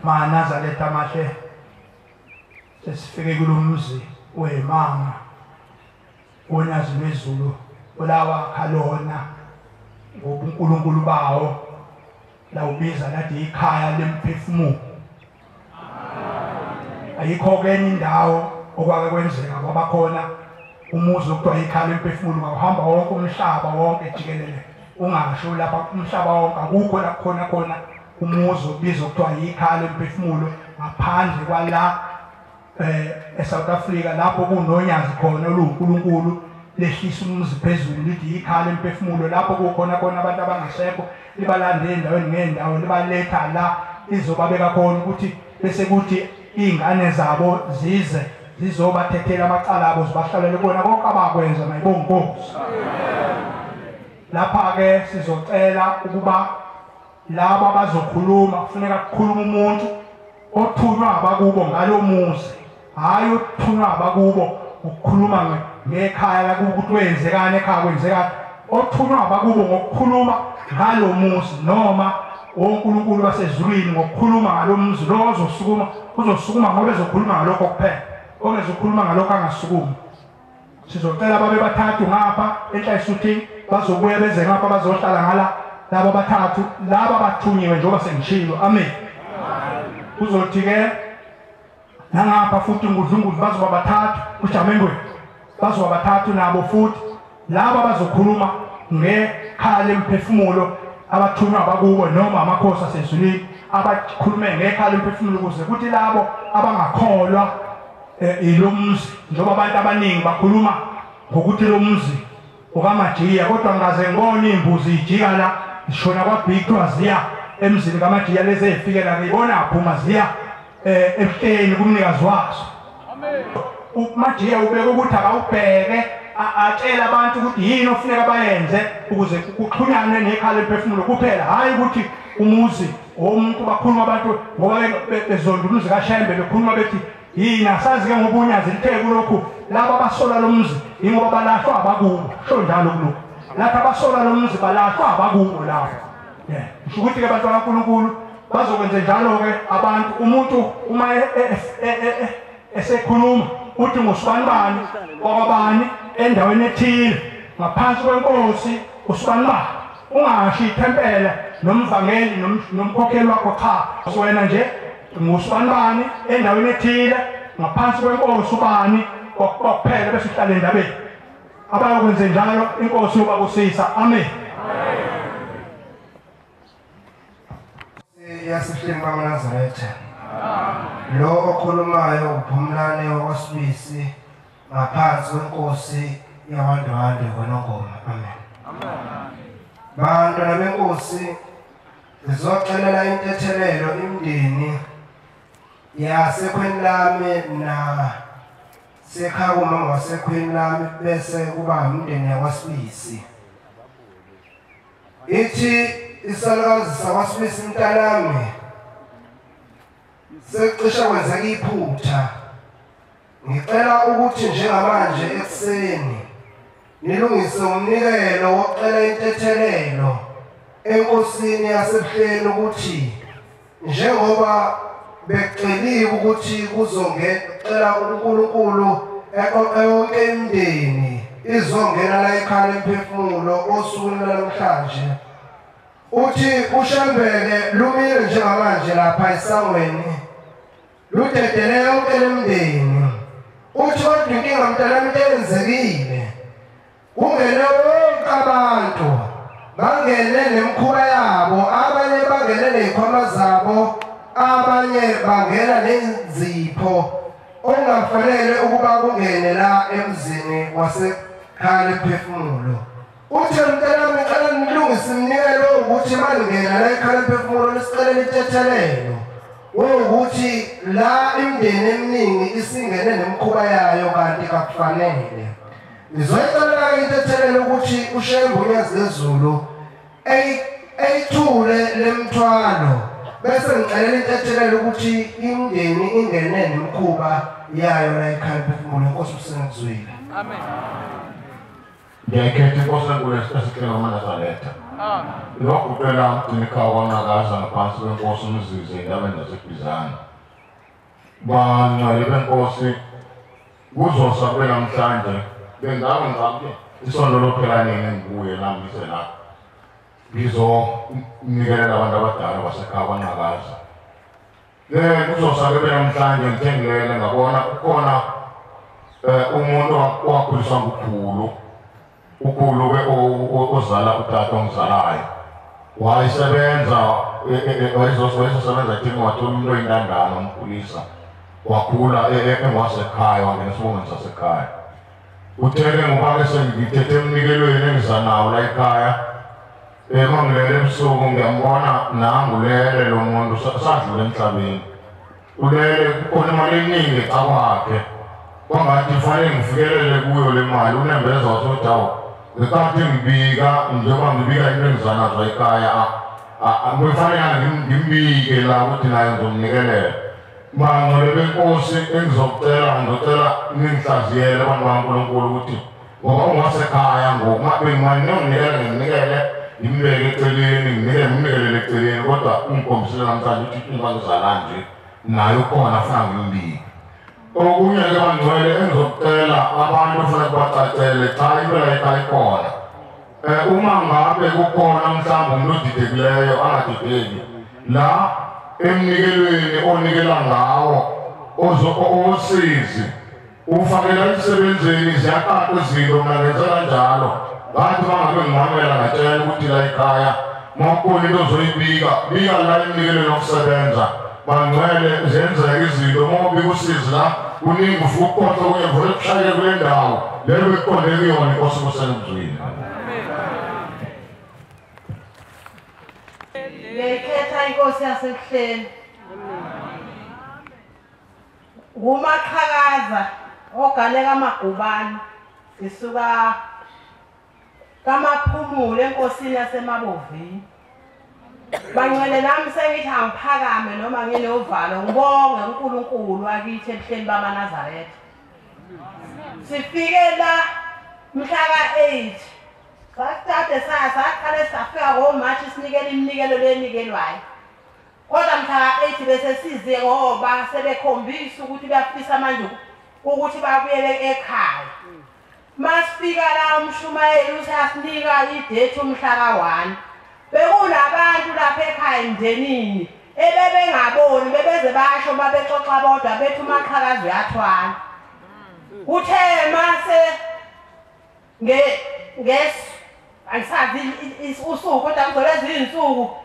Nazareth amahle sesifike kulomzi weManga onazi lwezulu olawa khalona ngobuNkulunkulu bawo la ubiza lathi ikhaya lemphefumulo. Ayikho kenye indawo okwake kwenzeka kwaba khona umuzi okuthiwa ikhaya lemphefumulo ngahamba wonke umhlaba wonke jikelele ungasho lapha umhlaba wonke akukho la khona umuzi obizwa kuthiwa ikhaya lemphefumulo ngaphandle kwala eSouth Africa lapho kunonyazi khona oluNkulunkulu lehlisa umuzi phezulu lithi ikhaya lemphefumulo lapho kukhona abantu abangasekho libalande endaweni ngendawo libaletha la izobabeka khona ukuthi bese kuthi ingane zabo zizobathethela amacala abo zibahlalele bona konke abakwenza mayibonge Nkosi. Lapha ke sizocela ukuba laba abazokhuluma kufuneka kukhuluma umuntu othunywa abakubo ngalomuzi, hayi othunywa abakubo ukukhuluma ngekhaya la ukuthi wenzekani ekhaya kwenzekani, othunywa abakubo ngokukhuluma ngalomuzi noma oNkulunkulu basezulwini ngokukhuluma ngalomuzi lo uzosukuma ngoba ezokhuluma ngalokho kuphela, ongezokhuluma ngalokho angasukumi. Sizocela babe bathathu ngapha enhlayisuthi bazobuya beze ngapha bazohlala ngala laba bathathu laba bathunyiwe njengoba sengishilo. Amen. Uzothi ke nangapha futhi ngudlungudu bazoba bathathu uJamengwe bazoba bathathu nabo futhi laba bazokhuluma ngekhaya lemphefumulo abathunywa abakubo noma amakhosi asezulwini abakhulume ngekhaya lemphefumulo ukuze kuthi labo abangakholwa ilomzi njengoba abantu abaningi bakhuluma ngokuthi lomzi ukaMajiya kodwa ngaze ngibona imbuzi ijika la ishona kwaBhixwa ziya emzini kaMajiya lezi ezifikela ngibona aphuma ziya ebuhleni kumnikazi wazo. Amen. uMajiya ubeke ukuthi akawubheke atshela abantu ukuthi yini ofuneka bayenze ukuze kuxhunyane nekhaya lemphefumulo kuphela, hayi ukuthi umuzi omuntu bakhuluma abantu ngoba bezonda umuzi kaShembe bekhuluma bethi yini asazi ke ngobunyazi lithe kulokhu laba basola lomzi ingoba balahlwa abakubo. Sho njalo kulokhu lapha abasola lomzi balahlwa abakubo lapho. Ngisho ukuthi ke abantu bakaNkulunkulu bazokwenza njalo ke abantu umuntu uma esekhuluma uthi ngosibanibani kwabani endaweni ethile ngaphansi kwenkosi usibanibani, ungashi ithempele nomvangeli nomkhokheli wakho cha, wena nje ngosibanibani endaweni ethile ngaphansi kwenkosi ubani kokuphela bese uhlala endabeni. Abayokwenza njalo inkosi yobakusisa. Amen. Yasihleni kaNazaretha lo okhulumayo uPhumlane wakwasibisi ngaphansi kwenkosi yawaNdwandwe koNongoma. Amen. Bantwana benkosi, ngizoxelela intethelelo imndeni yasekhweni lami na sekhakuma ngasekhweni lami bese kuba umndeni yakwasibisi. Ithi isalukazi sakwaSibisi mntanami secisha kwenzeka iphutha. Ngicela ukuthi njengamanje ekuseni nilungise umnikelo wokucela intethelelo enkosini yasebuhleni ukuthi njengoba beceliwe ukuthi kuzongena uNkulunkulu eqoqe yonke imindeni izongena la ekhaya lemphefumulo osukwini namhlanje. Uthi uShembele lumile njengamanje lapha esangweni ludedele yonke lemndeni. Uthi kodwa inkinga mntanami eyenzekile kungene bonke abantu bangene nemkhuba yabo, abanye bangene nezikhwama zabo, abanye bangena nenzipho ongafanele ukuba kungene la emzini wasekhaya lemphefumulo. Uthi mntanami ngicela nilungise imnikelo ukuthi malingena la ekhaya lemphefumulo nisicela intethelelo ukuthi la imndeni eminingi isingene nemkhuba yayo kanti kakufanele. Ngizoyicela intethelelo ukuthi uShembe unyazi lezulu eyithule lemthwalo bese ngicela intethelelo ukuthi imndeni ingene nemkhuba yayo la ekhaya lemphefumulo. Inkosi usengizwile. Amen. Ngiyakhetha inkosi enkulu esicela kaNazaretha. lokhu phela umgcinikazi wanqakaza ngaphansi kwenkosi uMzizi endabeni zaseBizana. Bangcwele benkosi kuzosa phela namhlanje bengabe ngaphi isondo lophela nini ngibuye nami ngize la ngizonikelela abantu abadala basekhaya kwanqakaza. Kuzosa phela namhlanje ngithengilele ngabona ukhona umuntu owakhuliswa ukhulu ozala utata ongizalayo wayesebenza wayezosebenza ethini wathola umuntu oyintandane wamkhulisa wakhula engwasekhaya wangena esibongweni sasekhaya. Uthele ngoba sengithethe emnikelweni engiza nawo la ekhaya mangilele ebusuku ngiyambona nangulele lo muntu sadlule emhlabeni ulele kukhona imali eningi ecakwakhe kwangathi fanele ngifikelele kuyo le mali unembeza wathi hawu ngekathi ngibika njengoba ngibika into engizanazo ekhaya kufanele ngimbike la ukuthi naye ngizomnikelela. Bangcwele benkosi ngizocela ningihlaziyele abantu bakaNkulunkulu ukuthi ngoba ungasekhaya ngoku mabengimali nginikele ngimbeke eceleni ngimnikelele eceleni kodwa ungikhombisile namhlanje ukuthi uma ngizala nje naye ukhona afuna ngimbike. Okunye-ke bangcwele engizocela abantu kufanele kubacacele cha impela ekhaya ikhona. Uma ngabe kukhona mhlawumbe umuntu odidekileyo angadideki la emnikelweni onikela ngawo osizi ufakela emsebenzini ziyaqaqwa izinto mina ngenza kanjalo ngathi bangabe ngimamela ngatshela ukuthi la ekhaya makukhona into ozoyibika bika la emnikelweni yokusebenza. Bangcwele zenzeka izinto mawubika usizi la kuningi ufuna ukukhohlwa kunye vele kushayeke kule ndawo leyo bekuqonde kuyona inkosi kusenebuzwini. Ngekhetha inkosi yasebuhleni nguMaqhakaza ogane kaMagubane isuka kaMaphumulo enkosini yaseMabovini. Bangcwele nami sengithi angiphakame noma nginovalo ngibonge uNkulunkulu wakithi ebuhleni bamaNazaretha. Sifike la mhla ka-8 sasithathe saqale safika ngoMashi sinikele iminikelo lenikelwayo. Kodwa mhla ka-8 bese size ngoba sebekhombisa ukuthi bafisa manje ukuthi babuyele ekhaya. Masifika la umshumayeli usasinika idate umhla ka-1. Bekunabantu lapha ekhaya emndenini ebebengaboni bebeze basho babexoxa bodwa bethi uMaqhakaza uyathwala. Kuthe mase angisazi usuku kodwa ngizoleza izinsuku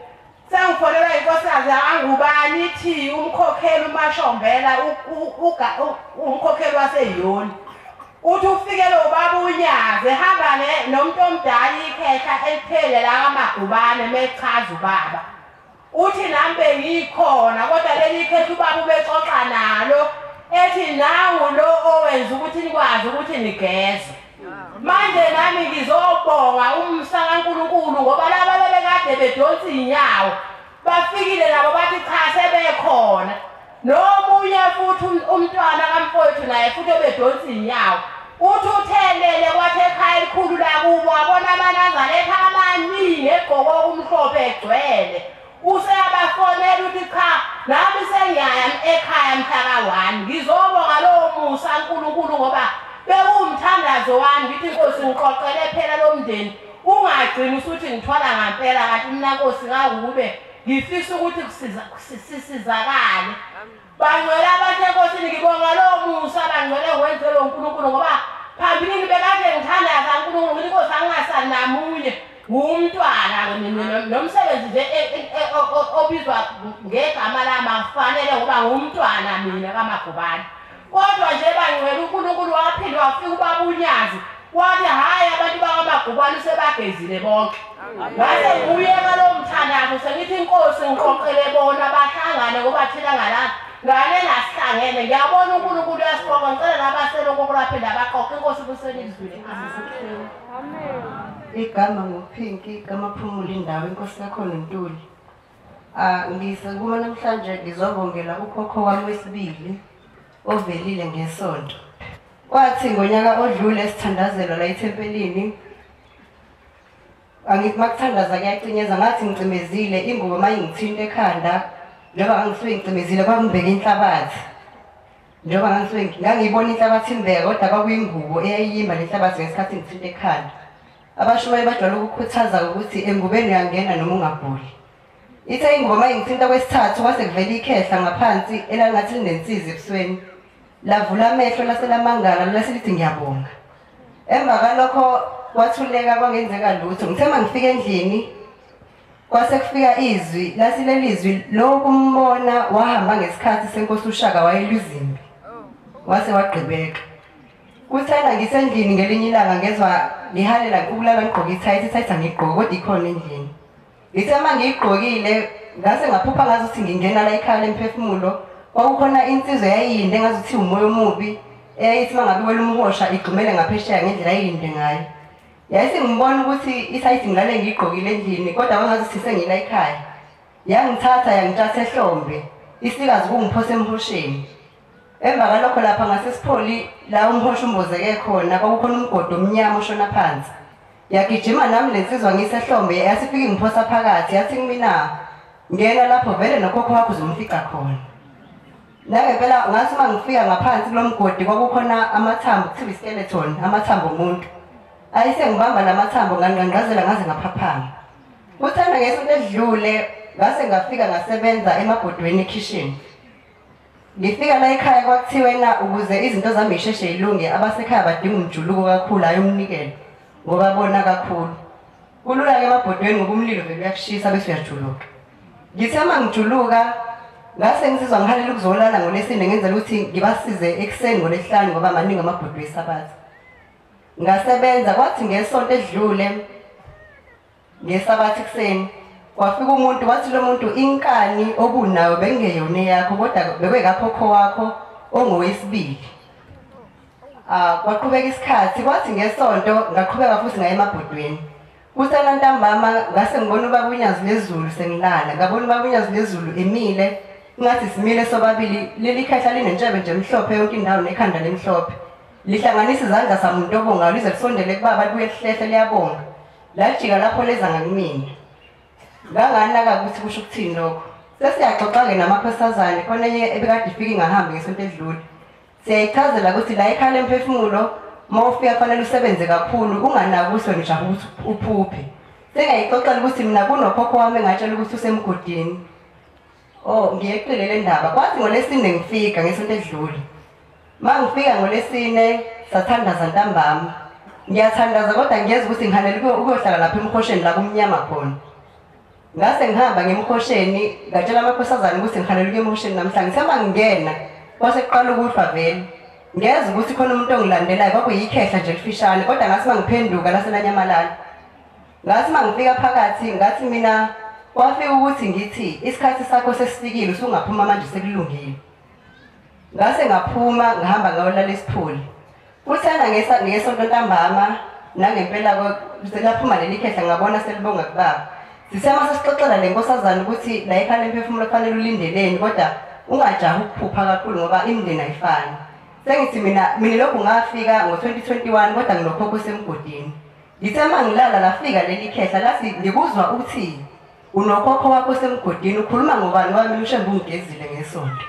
sengifonelwa inkosikazi angubani ithi umkhokheli uMashombela umkhokheli waseyoni uthi ufikele ubaba uNyaze hamba nomuntu omdala ikhehla eliphele la kaMagubane mechaza ubaba uthi nami bengikhona kodwa leli ikhehla ubaba ubexoxa nalo ethi nawu lo owenza ukuthi nikwazi ukuthi nigeze. Manje nami ngizobonga umsa kaNkulunkulu ngoba laba bebekade bedonsa inyawo bafikile nabo bathi cha sebekhona nomunye futhi umntwana kamfowethu naye futhi obedonsa inyawo uthi uthelele kwathi ekhaya elikhulu la kubo wabona amaNazaretha amaningi egqoke okumhlophe egcwele useyabafonela uthi cha nami sengiyaya ekhaya mhla ka-1 ngizobonga lowo musa kaNkulunkulu ngoba bekuwumthandazo wami ngithi inkosi ngiqoqele phela lo mndeni ungagcini usuthi ngithwala ngampela kanti mina nkosi ngakube ngifisa ukuthi sisizakale. Bangcwele abantu enkosini ngibonga lowo musa bangcwele wenze lo uNkulunkulu ngoba phambilini bekade ngithandaza uNkulunkulu ngithi inkosi angingasali namunye ngumntwana nomsebenzi nje obizwa ngegama lami akufanele ngoba ngumntwana mina kaMagubane. Kodwa nje bangcwele uNkulunkulu waphinde wafika ubaba uNyazi wathi hayi abantu bakaMagubane sebagezile bonke. Ngase nguyeka lo mthandazo sengithi inkosi ngiqoqele bona bahlangane ngoba thina ngale nasihlangene ngiyabona uNkulunkulu uyasiqoqa ngicela nabasele ngokulaphinda baqoqa inkosi kusenizwile. Amen. Igama nguPinki kaMaphumulo indawo inkosi yakhona uNtuli. Ngisekuba namhlanje ngizobongela ukhokho wami wesibili ovelile ngesonto. Kwathi ngonyaka odlule sithandazelo la ethempelini angithi makuthandaza kuyacinyeza ngathi ngicimezile ingubo mayingithinta ekhanda njengoba ngangisuke ngicimezile kwangibeka inhlabathi njengoba ngangibona inhlabathi imbeka kodwa kwakuyingubo eyayiyimba lenhlabathi ngesikhathi ngithinta ekhanda. Abashumayeli bajwayele ukukhuthaza ukuthi engubeni uyangena noma ungabhuli. Ithe ingubo mayingithinta kwesithathu kwase kuvela ikhehla ngaphansi elangathi linensizi ebusweni lavula amehlo laselamangala laselithi ngiyabonga. Emva kalokho kwathuleka kwangenzeka lutho. Ngithe mangifika endlini kwase kufika izwi lasileli izwi lokumbona wahamba ngesikhathi senkosi uShaka wayeluzimbi wase wagqibeka. Kuthena ngisendlini ngelinye ilanga ngezwa ngihalela ukulala ngigqoka ithayithi angigqoki kodwa ikhona endlini. Ngithe mangiyigqokile ngase ngaphupha ngazuthi ngingena la ekhaya emphefumulo kwakukhona insizwa yayinde ngazuthi umoya omubi eyayithi mangabe wela umhosha igxumele ngaphesheya ngendlela ayinde ngayo. Yayise ngibona ukuthi ithayithi ngilale ngiyigqokile endlini kodwa kwangazuthi sengila ekhaya. Yangithatha yangitshatha ehlombe isikazi kungiphosa emhosheni. Emva kalokho lapha ngasesipholi la umhosha umbozeke khona kwakukhona umgodi omnyama oshona phansi. Yagijima nami lensizwa ngisehlombe yasifika ngiphosa phakathi yathi kumina ngena lapho vele nokhokho wakho uzomfica khona. Ngempela ngathi mangifika ngaphansi kulomgodi kwakukhona amathambo kuthiwa iskeleton amathambo omuntu. Ayise ngibamba lamathambo nganqanqazela ngaze ngaphaphama. Kuthanda ngesonto edlule ngase ngafika ngasebenza emabhodweni ekitchen. Ngifika la ekhaya kwakuthiwena ukuze izinto zami isheshe ilunge abasekhaya badinga umjuluko kakhulu ayomnikela ngoba bona kakhulu. Kulula ke emabhodweni ngoba umlilo vele uyakushisa bese uyajuluka. Ngithe mangijuluka ngase ngisizwa ngihalela ukuzolala ngoLesine ngenzela ukuthi ngibasize ekseni ngoLesihlanu ngoba maningi amabhodwe eSabatha. Ngasebenza kwathi ngesonto edlule ngeSabatha ekseni kwafika umuntu wathi lo muntu inkani obunayo bengeyona yakho kodwa bekuyikakhokho wakho ongowesibili. Kwaqhubeka isikhathi kwathi ngesonto ngaqhubeka futhi ngaye emabhodweni. Kuthana ntambama ngase ngibona ubaba uNyazi lezulu sengilala ngabona ubaba uNyazi lezulu emile ngathi simile sobabili leli khahla linentshebe nje emhlophe yonke indawo nekhanda lemhlophe. Lihlanganisa izandla samuntu obonga lize lisondele kubaba libuye lihlehla liyabonga. Lajika lapho leza ngakimina. Nganganaka ukuthi kusho ukuthini lokho. Sesiyaxoxa ke namakhosazane khona enye ebekade ifika ingahamba ngesonto edlule. Siyayichazela ukuthi la ekhaya emphefumulo mawufika fanele usebenze kakhulu unganaki uswe ngisho ukuthi uphuphe. Sengayixoxela ukuthi mina kunokhokho wami engatshela ukuthi usemgodini. Ngiyeqile le ndaba. Kwathi ngoLesine ngifika ngesonto edlule. Mangifika ngoLesine sathandaza ntambama. Ngiyathandaza kodwa ngiyeza ukuthi ngihanele ukuyohlala lapha emkhosheni la kumnyama khona. Ngase ngihamba ngemkhosheni ngatshela amakhosazane ukuthi ngihanele emkhosheni namhlanje. Sema ngingena kwase kuqala ukufa vele. Ngiyeza ukuthi khona umuntu ongilandelayo kwakuyikhehla nje elifishane kodwa ngase mangiphenduka laselanyamalala. Ngase mangifika phakathi ngathi mina kwafika ukuthi ngithi isikhathi sakho sesifikile usungaphuma manje sekulungile. Ngase ngaphuma ngihamba ngayolala esipholi. Kuthana ngesonto ntambama nangempela selaphuma leli khehla ngabona selibonga kubaba. Sisema sesixoxela lenkosazana ukuthi la ekhaya emphefumulo kufanele ulindeleni kodwa ungajahi ukuphupha kakhulu ngoba imindeni ayifani. Sengithi mina lokhu ngafika ngo2021 kodwa nginokhokho semgodini. Ngithe mangilala lafika leli khehla lathi ngikuzwa ukuthi unokhokho wakho semgodini ukhuluma ngobani wami ushembe ungigezile ngesonto.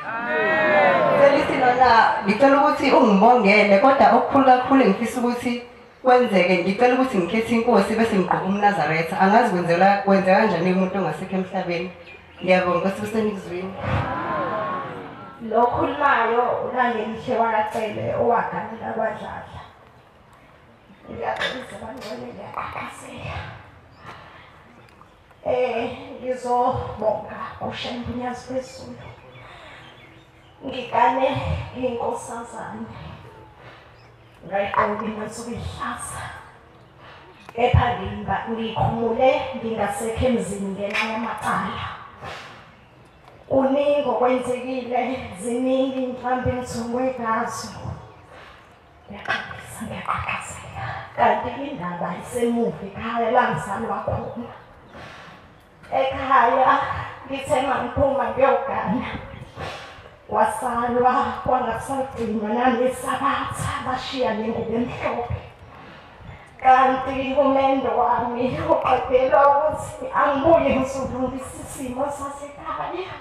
Selithi lona ngicela ukuthi ungibongele kodwa okukhulu kakhulu ngifisa ukuthi kwenzeke ngicela ukuthi ngikhethe inkosi bese ngigqoka umNazaretha. Angazi kwenzeka kanjani umuntu ongasekho emhlabeni. Ngiyabonga sibusenikuzwini. Lo khulumayo ulangelishe wakacele owaganela kwadlala. Ngiyaqinisa bangcwele ngiyaqhaqhazela. Ngizobonga uShembe uNyazi lezulu. Ngigane inkosazane. Ngayiqoka insuku ihlaza. Kepha ngikhumule ngingasekho emzini ngenxa yamacala. Kuningi okwenzekile ziningi mhlambe ngithungwe ngazo. Ngiyaqhaqhazela. Kanti indaba isemuva ekhaya la ngizalwa khona. Ekhaya ngithe mangiphuma ngiyogana. Wasalwa kwangasagcinwa naleSabatha bashiya nengubo emhlophe. kanti umendo wami uqaphela ukuthi angibuye ngizolungisa isimo sasekhaya.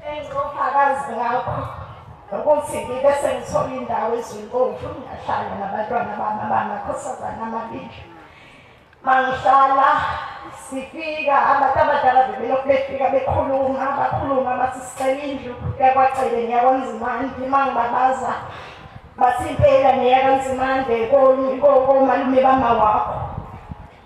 Engizofakazi ngakho ukuthi ngibe sengithola indawo eZwinkovu ngiyahlala nabantwana bami abamakhosazana amabili. Mangihlala sifika abantu abadala bebelokhu befika bakhuluma bathi sicela indlu yakwaCele neyakwaNzimande. Mangibabaza bathi impela neyakwaNzimande komalume bama wakho.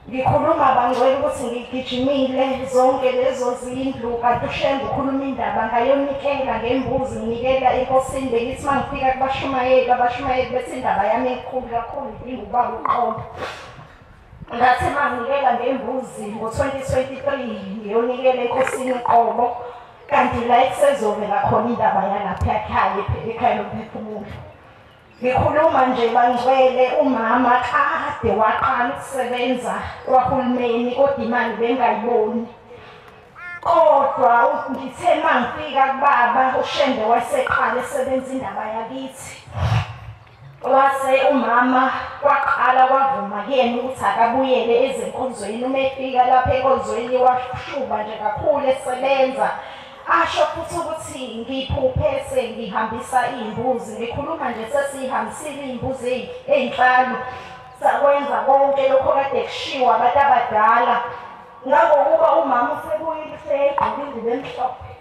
Ngikhuluma bangcwele ukuthi ngigijimile zonke lezo zindlu kanti uShembe ukhuluma indaba ngayonikela ngembuzi nginikela enkosini bengithi mangifika kubashumayeli bethi indaba yami enkulu kakhulu idinga ubaba uqobo. Ngathi manginikela ngembuzi ngo-2023 ngiyonikela enkosini uqobo kanti la ekusezovela khona indaba yalapha ekhaya lomphefumulo. Ngikhuluma nje bangcwele umama kade waqala ukusebenza kwahulumeni kodwa imali bengayiboni. Kodwa ngithe mangifika kubaba uShembe wayeseqala esebenza indaba yakithi. Wase umama waqala kwavuma kuyena ukuthi akabuyele ezenkonzweni. Uma efika lapha enkonzweni washuba nje kakhulu esebenza. Asho futhi ukuthi ngiphuphe sengihambisa iy'mbuzi. Ngikhuluma nje sesihambisile iy'mbuzi ey'nhlanu sakwenza konke lokho kade kushiwo abantu abadala. Ngangokuba umama usebuyile usegqoke ingubo emhlophe.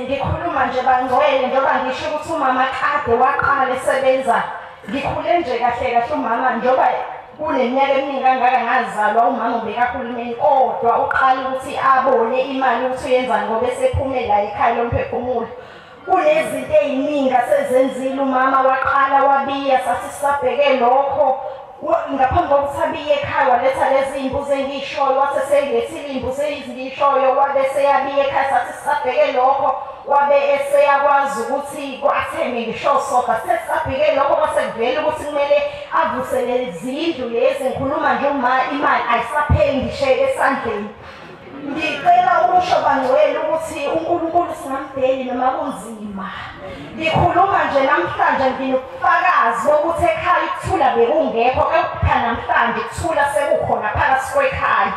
Ngikhuluma nje bangcwele njengoba ngisho ukuthi umama kade waqala esebenza. Ngikhule nje kahle umama njengoba kuneminyaka eminingi kangaka ngazalwa umama ubekahulumeni kodwa uqala ukuthi abone imali ukuthi uyenzani ngoba esephumela ekhaya lomphefumulo. Kunezinto ey'ningi asezenzile umama waqala wabiya sathi sisabheke lokho. Ngaphambi kokuthi abiye ekhaya waletha lezi iy'mbuzi engiy'shoyo wathi esey'lethile iy'mbuzi engiy'shoyo wabe seyabiya ekhaya sathi sisabheke lokho. Wabe eseyakwazi ukuthi athenge ngisho sofa sesabheke lokho kwase kuvela ukuthi kumele avusele izindlu lezi. Ngikhuluma nje imali ayisapheli ngisho esandleni. Ngicela ukusho bangcwele ukuthi uNkulunkulu singamdeli noma kunzima. Ngikhuluma nje namhlanje nginobufakazi bokuthi ekhaya ukuthula bekungekho kepha namhlanje ukuthula sekukhona phakathi kwekhaya.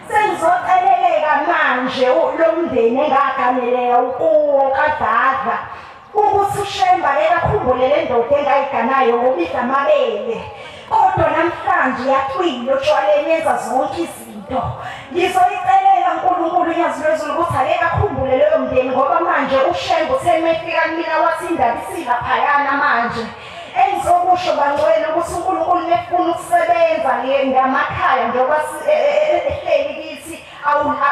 Sengizoceleleka manje lo mndeni engaganeleka kuwo kaDladla ukuthi uShembe akakhumbule le ndoda engayiganayo ngobisa amabele. Kodwa namhlanje yacwila otshwaleni yenza zonke izinto. Ngizoyicelela uNkulunkulu iyazi lwezulu ukuthi akakhumbule leyo mndeni ngoba manje uShembe uthe mefika kumina wathi indaba isilaphayana manje. Engizokusho bangcwele ukuthi uNkulunkulu mefuna ukusebenza ngamakhaya njengoba ehleli kithi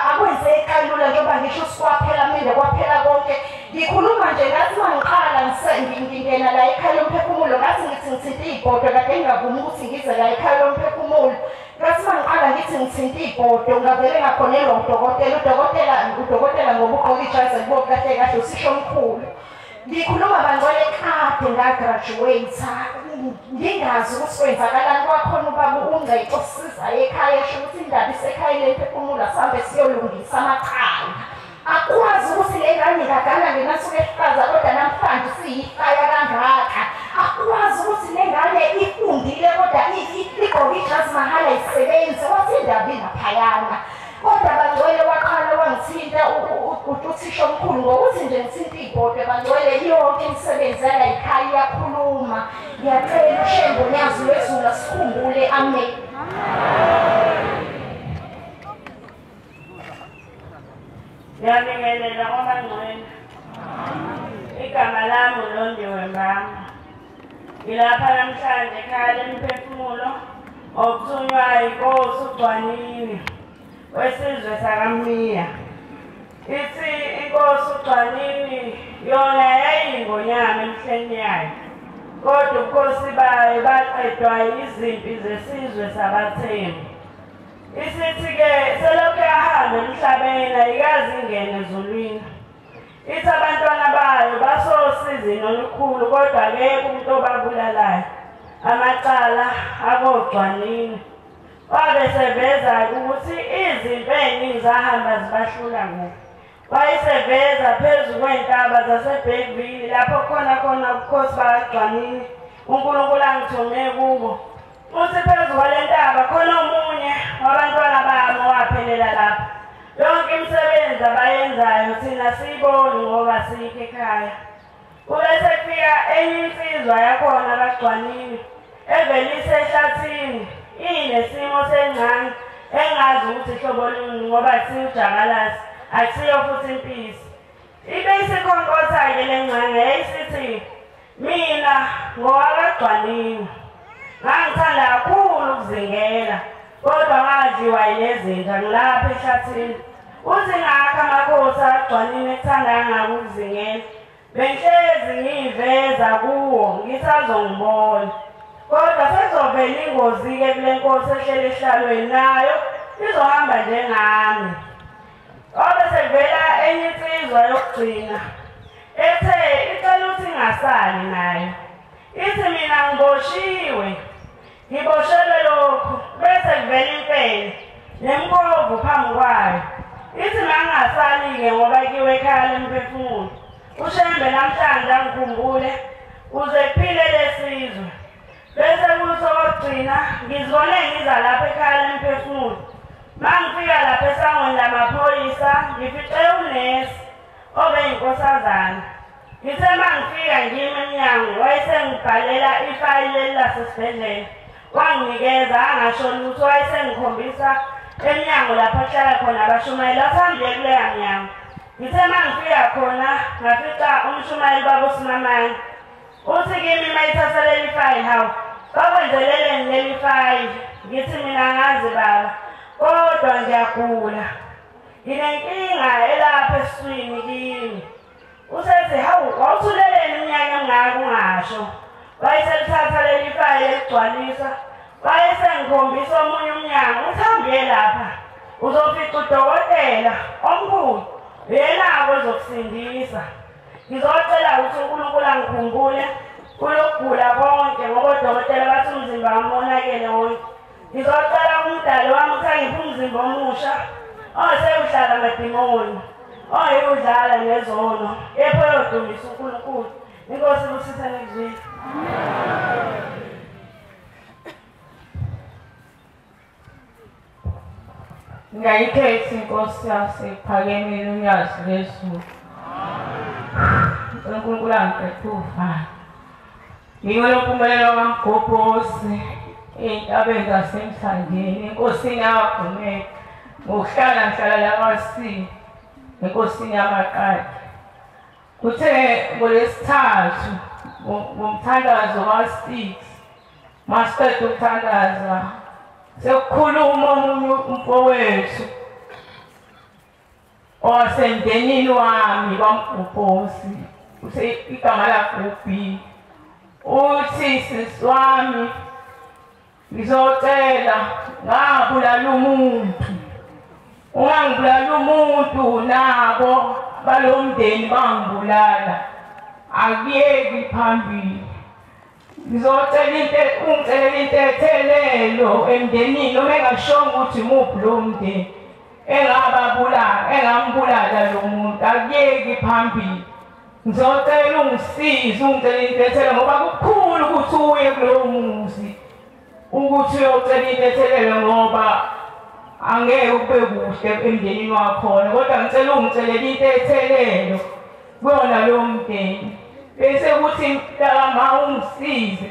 akwenzeki kalula njengoba ngisho sikwaphela minde kwaphela konke. Ngikhuluma nje ngathi mangiqala ngingena la ekhaya lomphefumulo ngathi ngithi ngithinta iy'bhodo kade ngingavumi ukuthi ngize la ekhaya lomphefumulo. Ngathi mangiqala ngithi ngithinta iy'bhodo ngavele ngakhonelwa udokotela ngoba ugqoke ijazi elibomvu kahle kahle usisho omkhulu. Ngikhuluma bangcwele kade ngagraduate ngingazi ukuthi kwenzakalani kwakhona ubaba uNgcayixo osisizayo ekhaya esho ukuthi indaba isekhaya lomphefumulo asambe siyolungisa amaqhala. Akwazi ukuthi le ngane kadala ngenasuku ehlaza kodwa namhlanje siyifaya kangaka. Akwazi ukuthi le ngane ifundile kodwa igqoke ijazi mahala isebenze wathi indaba inaphayana. Kodwa bangcwele waqala wangithinta uthisha omkhulu ngokuthi nje ngithinta iy'bhodo bangcwele yonke imisebenzi yala ekhaya iyakhuluma. Ngiyacela uShembe nyazi lwezulu asikhumbule. Amen. Ngiyabingelela kwabangcwele. Igama lami uLondiwe Mbama. Ngilapha namhlanje ekhaya lomphefumulo okuthunywa inkosi uDwanini wesizwe sakaMiya. Ithi inkosi uDwanini yona yayingonyama emhleni yayo. Kodwa ubukhosi bayo baqedwa izimpi zesizwe sabaThembu. Isithi-ke selokhu yahamba emhlabeni ayikaze ingene ezulwini. Ithi abantwana bayo basosizini olukhulu kodwa akekho umuntu obabulalayo. Amacala akoDwanini wabe seveza ukuthi izinto ey'ningi zahamba zibahlula ngoku. wayeseveza phezu kwentaba zaseBergville lapho khona ubukhosi bakwaGcwanini uNkulunkulu angithume kubo. Uthi phezu kwale ntaba khona omunye wabantwana bami owaphelela lapha. Yonke imisebenzi abayenzayo thina siyiboni ngoba sikho ekhaya. Kubese kufika enye insizwa yakhona kaGcwanini evelise ehlathini inesimo sencane engazi ukuthi ihlobo luni ngoba siwujakalasi akusiyo futhi impisi. Ibe isikhonkotha-ke le ncane yayisithi mina ngowakaGcwanini ngangithanda kakhulu ukuzingela kodwa ngadliwa yilezinja ngilapha ehlathini. Uthi ngakho amakhosi akaGcwanini ekuthandanga ukuzingela bengihlezi ngiyiveza kuwo ngisazongibona. Kodwa sezovela ingozi-ke kule nkosi ehlele esihlalweni nayo izohamba njengami. Kodwa sekuvela enye insizwa yokugcina ethe icela ukuthi ingasali nayo. Ithi mina ngiboshiwe, ngiboshelwe lokhu. Bese kuvela impela nemkovu phambi kwayo. Ithi mangingasali-ke ngoba kiwe ekhaya lemphefumulo. Ushembe namhlanje angikhumbule uze kuphile lesizwe. Bese kuthi okugcina ngizibone ngiza lapha ekhaya lemphefumulo. Mangifika lapha esangweni lamaphoyisa ngifice unesi obeyinkosazana. Ngithe mangifika ngime emnyango wayesengibhalela ifayili lasesibhedlela. Wanginikeza angasho lutho wayesengikhombisa emnyango lapho kuhlala khona abashumayeli bathambiye kuleya mnyango. Ngithe mangifika khona ngafica umshumayeli baboSimamanga. Uthi kimi mayithatha leli fayili hawu bakwenzeleleni leli fayili. Ngithi mina ngazi baba kodwa ngiyagula nginenkinga elapha esiswini kimi. Usethi hawu wawuthuleleni iminyaka emingaka ungasho. Wayeselithatha leli fayili eligcwalisa wayesengikhombisa omunye umnyango. Uthambiye lapha uzofica udokotela omkhulu yena-ke ozokusindisa. Ngizocela ukuthi uNkulunkulu angikhumbule kulokugula konke ngoba odokotela bathi umzimba wami wonakele wonke. Ngizocela umdali wami ukuthi angiphe umzimba omusha osewuhlala amadimoni oyiwudlala nezono kepha oyodumisa uNkulunkulu. Inkosi kusitha nekuzwile. Ngayikhethi inkosi yasephakemile unyazi lezulu. uNkulunkulu angiphethe uvalo. Ngiyona impumelelo kaMgobhozi ey'ntabeni zasemhlandeni enkosini yabagumeka ngokuhlala la kwaSini enkosini yamaqadi. Kuthe ngolesithathu ngomthandazo ka-6 masiqeda ukuthandaza sekukhuluma omunye umfowethu owasemndenini wami kaMgobhozi igama lakhe uthi sisi wami ngizocela ngabulala umuntu. Ungangibulala umuntu nabo balomndeni bangibulala akuyeki phambili. Ngizocela ungicelela intethelelo emndenini noma engashongo ukuthi muphi lo mndeni engambulala lo muntu akuyeki phambili. Ngizocela ungisize ungicela intethelelo ngoba kukhulu ukuthi uye kulowo muzi ukuthi uyocela intethelelo ngoba angeke kube kuhle emndenini wakhona kodwa ngicela ungicelela intethelelo kuyona lo mndeni. Bese kuthi mntama ungisize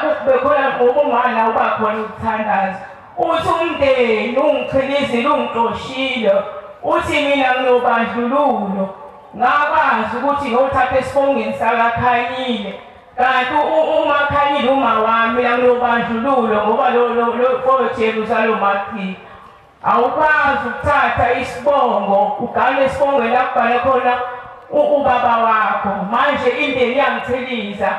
kube khona ngoba ungana uba khona ukuthandaza. Uthi umndeni ungichilizile ungixoshile uthi mina nginobandlululo ngakwazi ukuthi ngothatha esibongeni sakaKhanyile kanti umaKhanyile uma wami mina nginobandlululo ngoba lo foJerusalem athi awukwazi ukuthatha isibongo ugane esibongweni lakubhale khona ubaba wakho. Manje indeni yangichiliza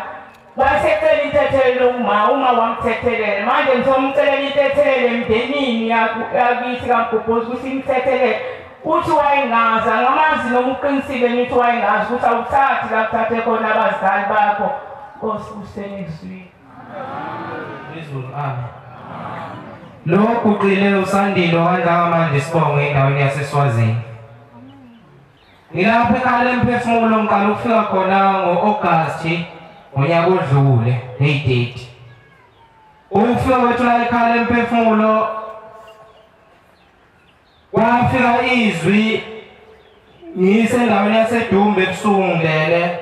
wasecela intethelelo uma wamthethelela. Manje ngizomcelela intethelelo emndenini yakithi kaMgobhozi ukuthi imthethelele. Uthi wayengazi angamazi noma uqinisile nithi wayengazi ukuthi awuthathi la kuthathe khona abazali bakho. Nkosi kusenezwini. Izulu amen. Lo guqile uSandile wandla manje isibongo endaweni yaseSwazini. ngilapha ekhaya emphefumulo ngiqala ukufika khona ngo-August ngonyaka odlule ne-date. Ukufika kwethu la ekhaya emphefumulo kwafika izwi ngisendaweni yaseDumbe ebusuku ngilele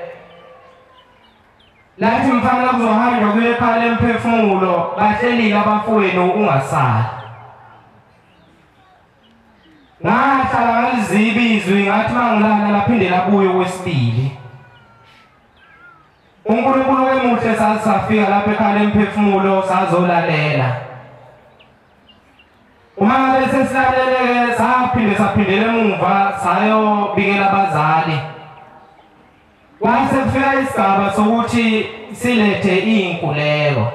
lathi mfana kuzohanjwa kuye ekhaya emphefumulo bahlelile abafowenu ungasali. Ngahlala ngaliziba izwi ngathi mangilala laphinde labuye okwesibili. uNkulunkulu emuhle sasafika lapha ekhaya emphefumulo sazolalela. Uma ngabe sesilalele saphindela emuva sayobikela abazali. Kwase kufika isigaba sokuthi silethe inkuleko.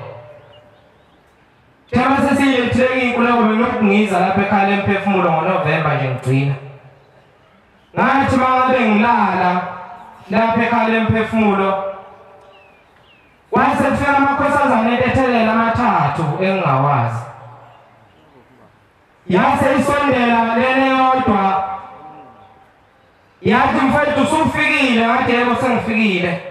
Thema sesilethe inkuleko benokungiza lapha ekhaya emphefumulo ngoNovember nje ngigcina. Ngathi mangabe ngilala lapha ekhaya emphefumulo kwase kufika amakhosazana entethelela amathathu engingawazi. Yase isondela lene yodwa yathi mfowethu usufikile ngathi yebo sengifikile.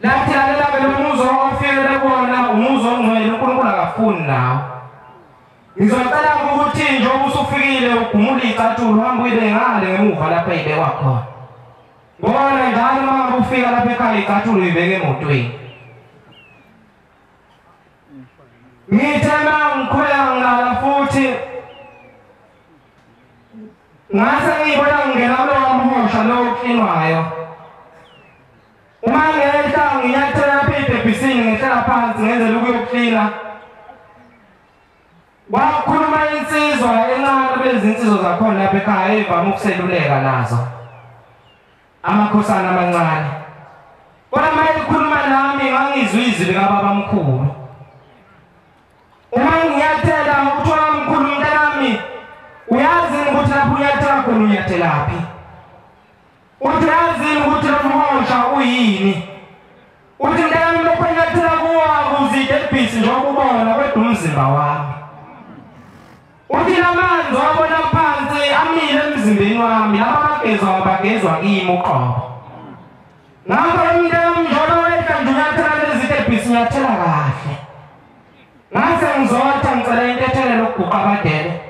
Lathi lalela belomuzo ofikele kuona umuzo ongcwele uNkulunkulu akafuni nawo. Ngizocela ukuthi njengoba usufikile ugumule icathulo uhambe uyibe ngale ngemuva lapha ibekwa khona. Ngona njalo uma ufika lapha ekhaya icathulo uyibeke emotweni. Ngithema ngikhuleka ngilala futhi ngase ngibona ngena kulo wamhosha lo uklinwayo. Uma ngehla ngiyathela lapha ebhebhisini ngehla phansi ngenzela ukuyoklina. Wakhuluma insizwa encane bezinsizwa zakhona lapha ekhaya evama ukuseluleka nazo. Amakhosana amancane. Kodwa mayikhuluma nami ngangizwa izwi likaBabamkhulu. Uma ngiyathela ukuthi wamkhulu mntanami uyazi ukuthi lapho uyathela khona uyathelaphi. Uthi uyazi ukuthi lo mhosha uyini. Uthi mntanami lokho ngiyathela kuwa kuzide ebhisi njengoba ubona kwedwa umzimba wami. Uthi lamanzi wabona phansi amile emzimbeni wami laba bagezwa kimi uqobo. Ngakho mntanami njengoba wehla nje uyathela lezide ebhisi ngiyathela kahle. Ngase ngizotha ngicela intethelo lokuguqa abadele.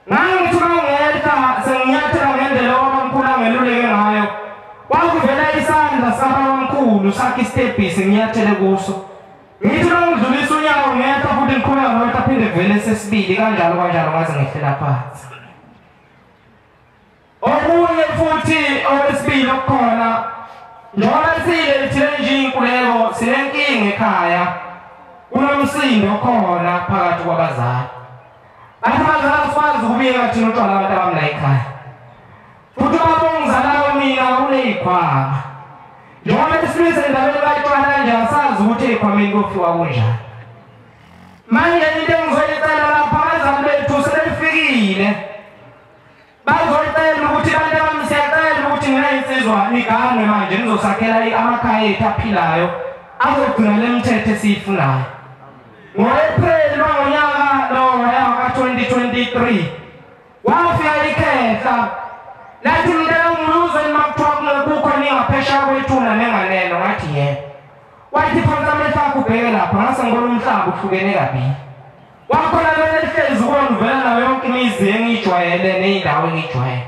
Nangithi mangehla sengiyathela ngendlela uBabamkhulu angeluleke ngayo. Kwakuvela isandla sikaBabamkhulu sakhe istebhisi ngiyathele kuso. Ngithi ngidlulisa unyawo ngehla futhi ngiqhubeka ngokuthi aphinde vele sesibili kanjalo ngaze ngehlela phansi. Okunye futhi okwesibili okukhona njengoba silethile nje inkuleko sinenkinga ekhaya. Kunomsindo khona phakathi kwabazali. Abazali asikwazi ukubika thina utshwala abantu abami la ekhaya. Futhi ubabongizalayo mina uneyikhwama. Njengoba isilisa endabeni bayitshwala nje asazi ukuthi eyikhwameni kofika kunjani. Manje into engizoyicela lapha abazali bethu sebefikile. Bazoyicela ukuthi abantu abami siyacela ukuthi nginey'nsizwa niganwe manje nizosakhela amakhaya ethu aphilayo azogcina le mithetho esiyifunayo. Ngo-April wangonyaka ka 2023 wafika ikhehla lathi mntanami uyuzweni makuthiwa kukho ningaphesheya kwethuna nenganeno ngathi yebo. Wathi phansi amehlo akho ubheke lapha ngase ngibona umhlaba uhlukene kabili. Wakhona lona lihlezi ukona uvela nayo yonke imizi engiyijwayele ney'ndawo engiyijwayele.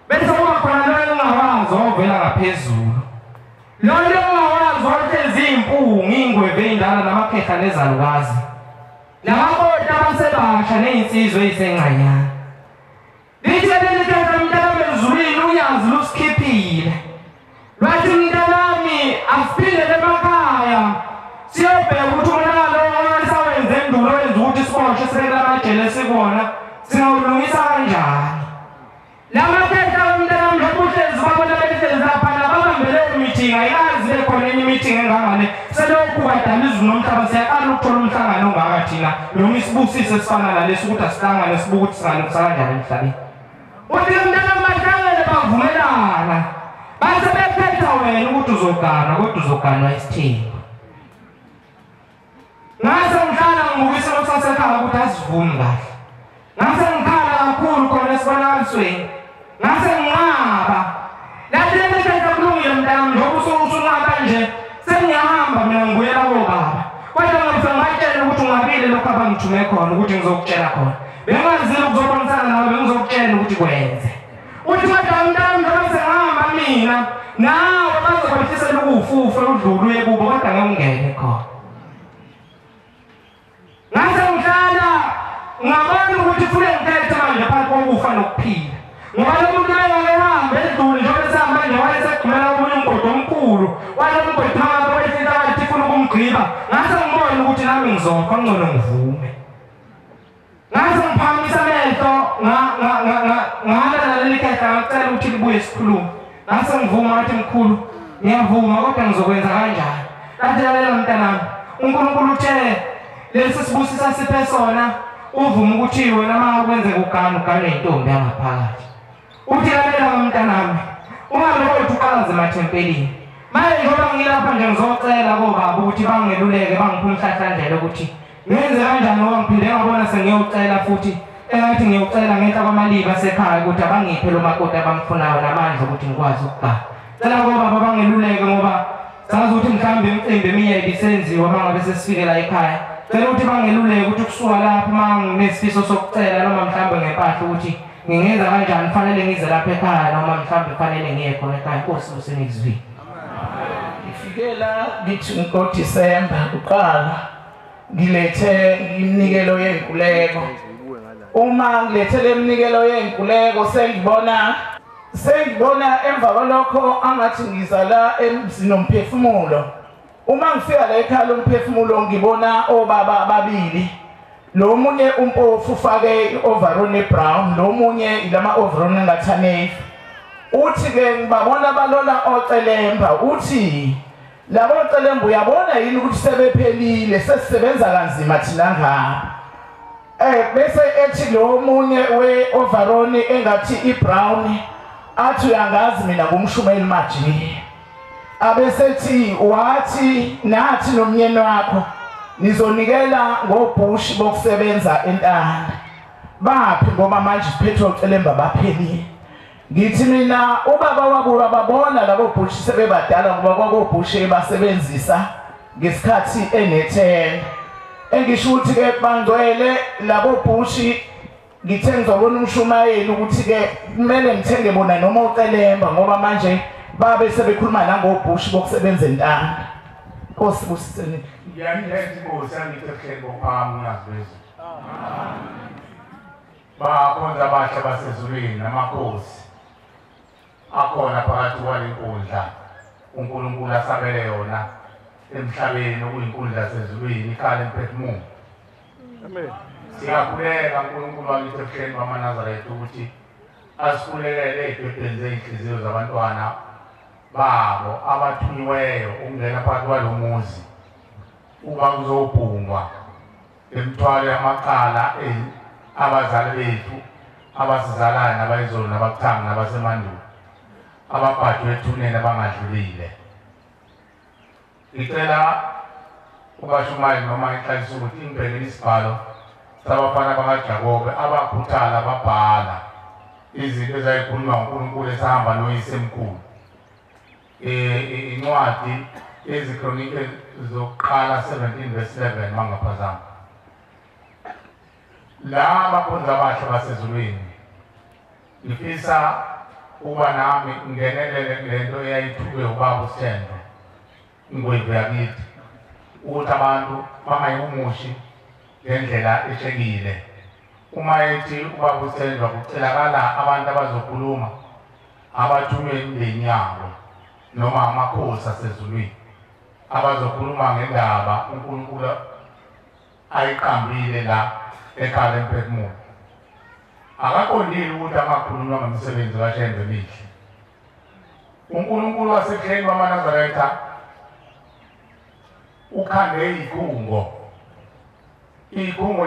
Bese kuba khona lona engingawazi ovela ngaphezulu. Lona engingawazi wahlezi iy'mpungu iy'ngweve ey'ndala namakhehla nezalukazi. Nababona abasebasha ney'nsizwa ey'sencanyana. Lithi leli khehla mntanami ezulwini unyazi lusikhiphile. Lwathi mntanami asiphindele emakhaya siyobheka ukuthi umonakalo osawenze endulo wenza ukuthi isiboshwe sibekela amajele sikona singawulungisa kanjani. Lamakhehla mntanami njengoba uhlezi babona behlezi lapha nababambele imithi ayikazi bekhona enye imithi engangale selokhu badala izulu nomhlaba siyaqala ukuthola umhlangano ongaka thina noma isibusise esifana nalesi ukuthi asihlangane sibuke ukuthi singalungisa kanjani emhlabeni. Uthi mntanami bahlangene bavumelana base bephetha wena ukuthi uzogana kodwa uzoganwa isithembu. Ngase ngihlala ngibuka isimo sasekhaya ukuthi asivumi kahle. Ngase ngikhala kakhulu khona esibonakalisweni. Ngase nginqaba ukuthi unqaba nje sengiyahamba mina ngibuyela kobaba kodwa ngifike ngatshela ukuthi ungabile lokho abangithume khona ukuthi ngizokutshela khona bengazile ukuzobonisana nawe bengizokutshela ukuthi kwenze uthi kodwa umntana njengoba sengihamba mina nawe bazokwehlisela ukuwufufe udlule uye kubo kodwa ngeke ungene khona ngase ngihlala ngabona ukuthi kufanele ngithethe manje phakathi kokufa nokuphila ngoba lo muntu engakehamba edlule njengoba esihamba nje wayesegqumela omunye umgodi omkhulu walo mgodi phakathi wayesintakathi ifuna ukumgqiba ngase ngibona ukuthi nami ngizofa ngcono ngivume ngase ngiphakamisa amehlo ngalalela ikhehla ngacela ukuthi libuye sikhulume ngase ngivuma ngathi mkhulu ngiyavuma kodwa ngizokwenza kanjani kanti lalela mntanami uNkulunkulu uthe lesi sibusisa siphe sona uvume ukuthi wena mawukwenzeka ugane intombi yangaphakathi uthi lalela mntanami ungalokho uqalaze emathempelini manje njengoba ngilapha nje ngizocela kobaba ukuthi bangeluleke bangiphe umhlahlandlela ukuthi ngenze kanjani ngoba ngiphinde ngabona sengiyocela futhi engathi ngiyocela ngenhla kwamaliba asekhaya ukuthi abangiphe lo makoti abamfunayo namandla ukuthi ngikwazi ukugana cela kobaba bangeluleke ngoba sazi ukuthi mhlambe imicimbi eminye ibisenziwa mangabe sesifike la ekhaya cela ukuthi bangeluleke ukuthi kusuka lapho manginesifiso sokucela noma mhlambe ngempahla ukuthi ngingenza kanjani kufanele ngize lapha ekhaya noma mhlambe kufanele ngiye khona ekhaya Nkosi usenizwi ngifikela ngithi ngoDisemba uqala ngilethe iminikelo yenkuleko uma ngilethe leminikelo yenkuleko sengibona emva kwalokho angathi ngizala emzini omphefumulo uma ngifika la ekhaya lomphefumulo ngibona obaba ababili lo munye umpofu ufake overall brown lo munye ilama overall engathanei uthi ke ngibabona balola ocelemba uthi labo ocelemba uyabona yini ukuthi sebephelile sesisebenza kanzima thina ngapha bese ethi lo munye we overall engathi ibrown athi uyangazi mina ngumshumeli Maji abesethi wathi nathi nomnyeni wakho nizonikela ngobhushi bokusebenza entana baphi ngoba manje siphethe ucelemba baphelile ngithi mina ubaba wabuka babona labo bhushi sebebadala ngoba kwakobhushi basebenzisa ngesikhathi enethenda engisho ukuthi ke bangcwele labo bhushi ngithe ngizobona umshumayeli ukuthi ke kumele ngithenge bona noma ucelemba ngoba manje babe sebekhuluma la ngobhushi bokusebenza entana Nkosi busiseni ngiyangithetha inkosi angithethe ngophami ngazibeza bakhonza abahle basezulwini namakhosi akhona phakathi kwalenkundla uNkulunkulu asabele yona emhlabeni okuyinkundla sezulwini ikhala emphefumulo amen siyakhuleka uNkulunkulu wakithi ebuhleni bamaNazaretha ukuthi asikhulekele ezidwebeni zeyinhliziyo zabantwana babo abathunyiweyo ukungena phakathi kwalomuzi uba kuzobhungwa emthwalo yamaqala abazali bethu abasizalayo nabayizolo nabakuthanga nabasemandulo ababhajwe ethuneni abangadlulile ngicela ubashumayeli noma ixhayisa ukuthi ingibhekele isibhalo sabafana bakaJakobe abakhuthala babhala izinto ezayikhulunywa nguNkulunkulu esahamba noyisemkhulu incwadi ezikronike zokuqala 17:11 mangaphazama la bakhonza abahle basezulwini ngifisa uba nami ngenelele lento eyayithuke ubaba uSithemba ingwevu yakithi ukuthi abantu bangayihumushi ngendlela eshekile uma ethi ubaba uSithemba kucelakala abantu abazokhuluma abathunywe imindeni yabo noma amakhosi asezulwini abazokhuluma ngendaba uNkulunkulu ayiqambile la ekhaya emphefumulo akaqondile ukuthi angakhulunywa ngomsebenzi kaShembe emihle uNkulunkulu wasekheni bamaNazaretha ukhande izikhungo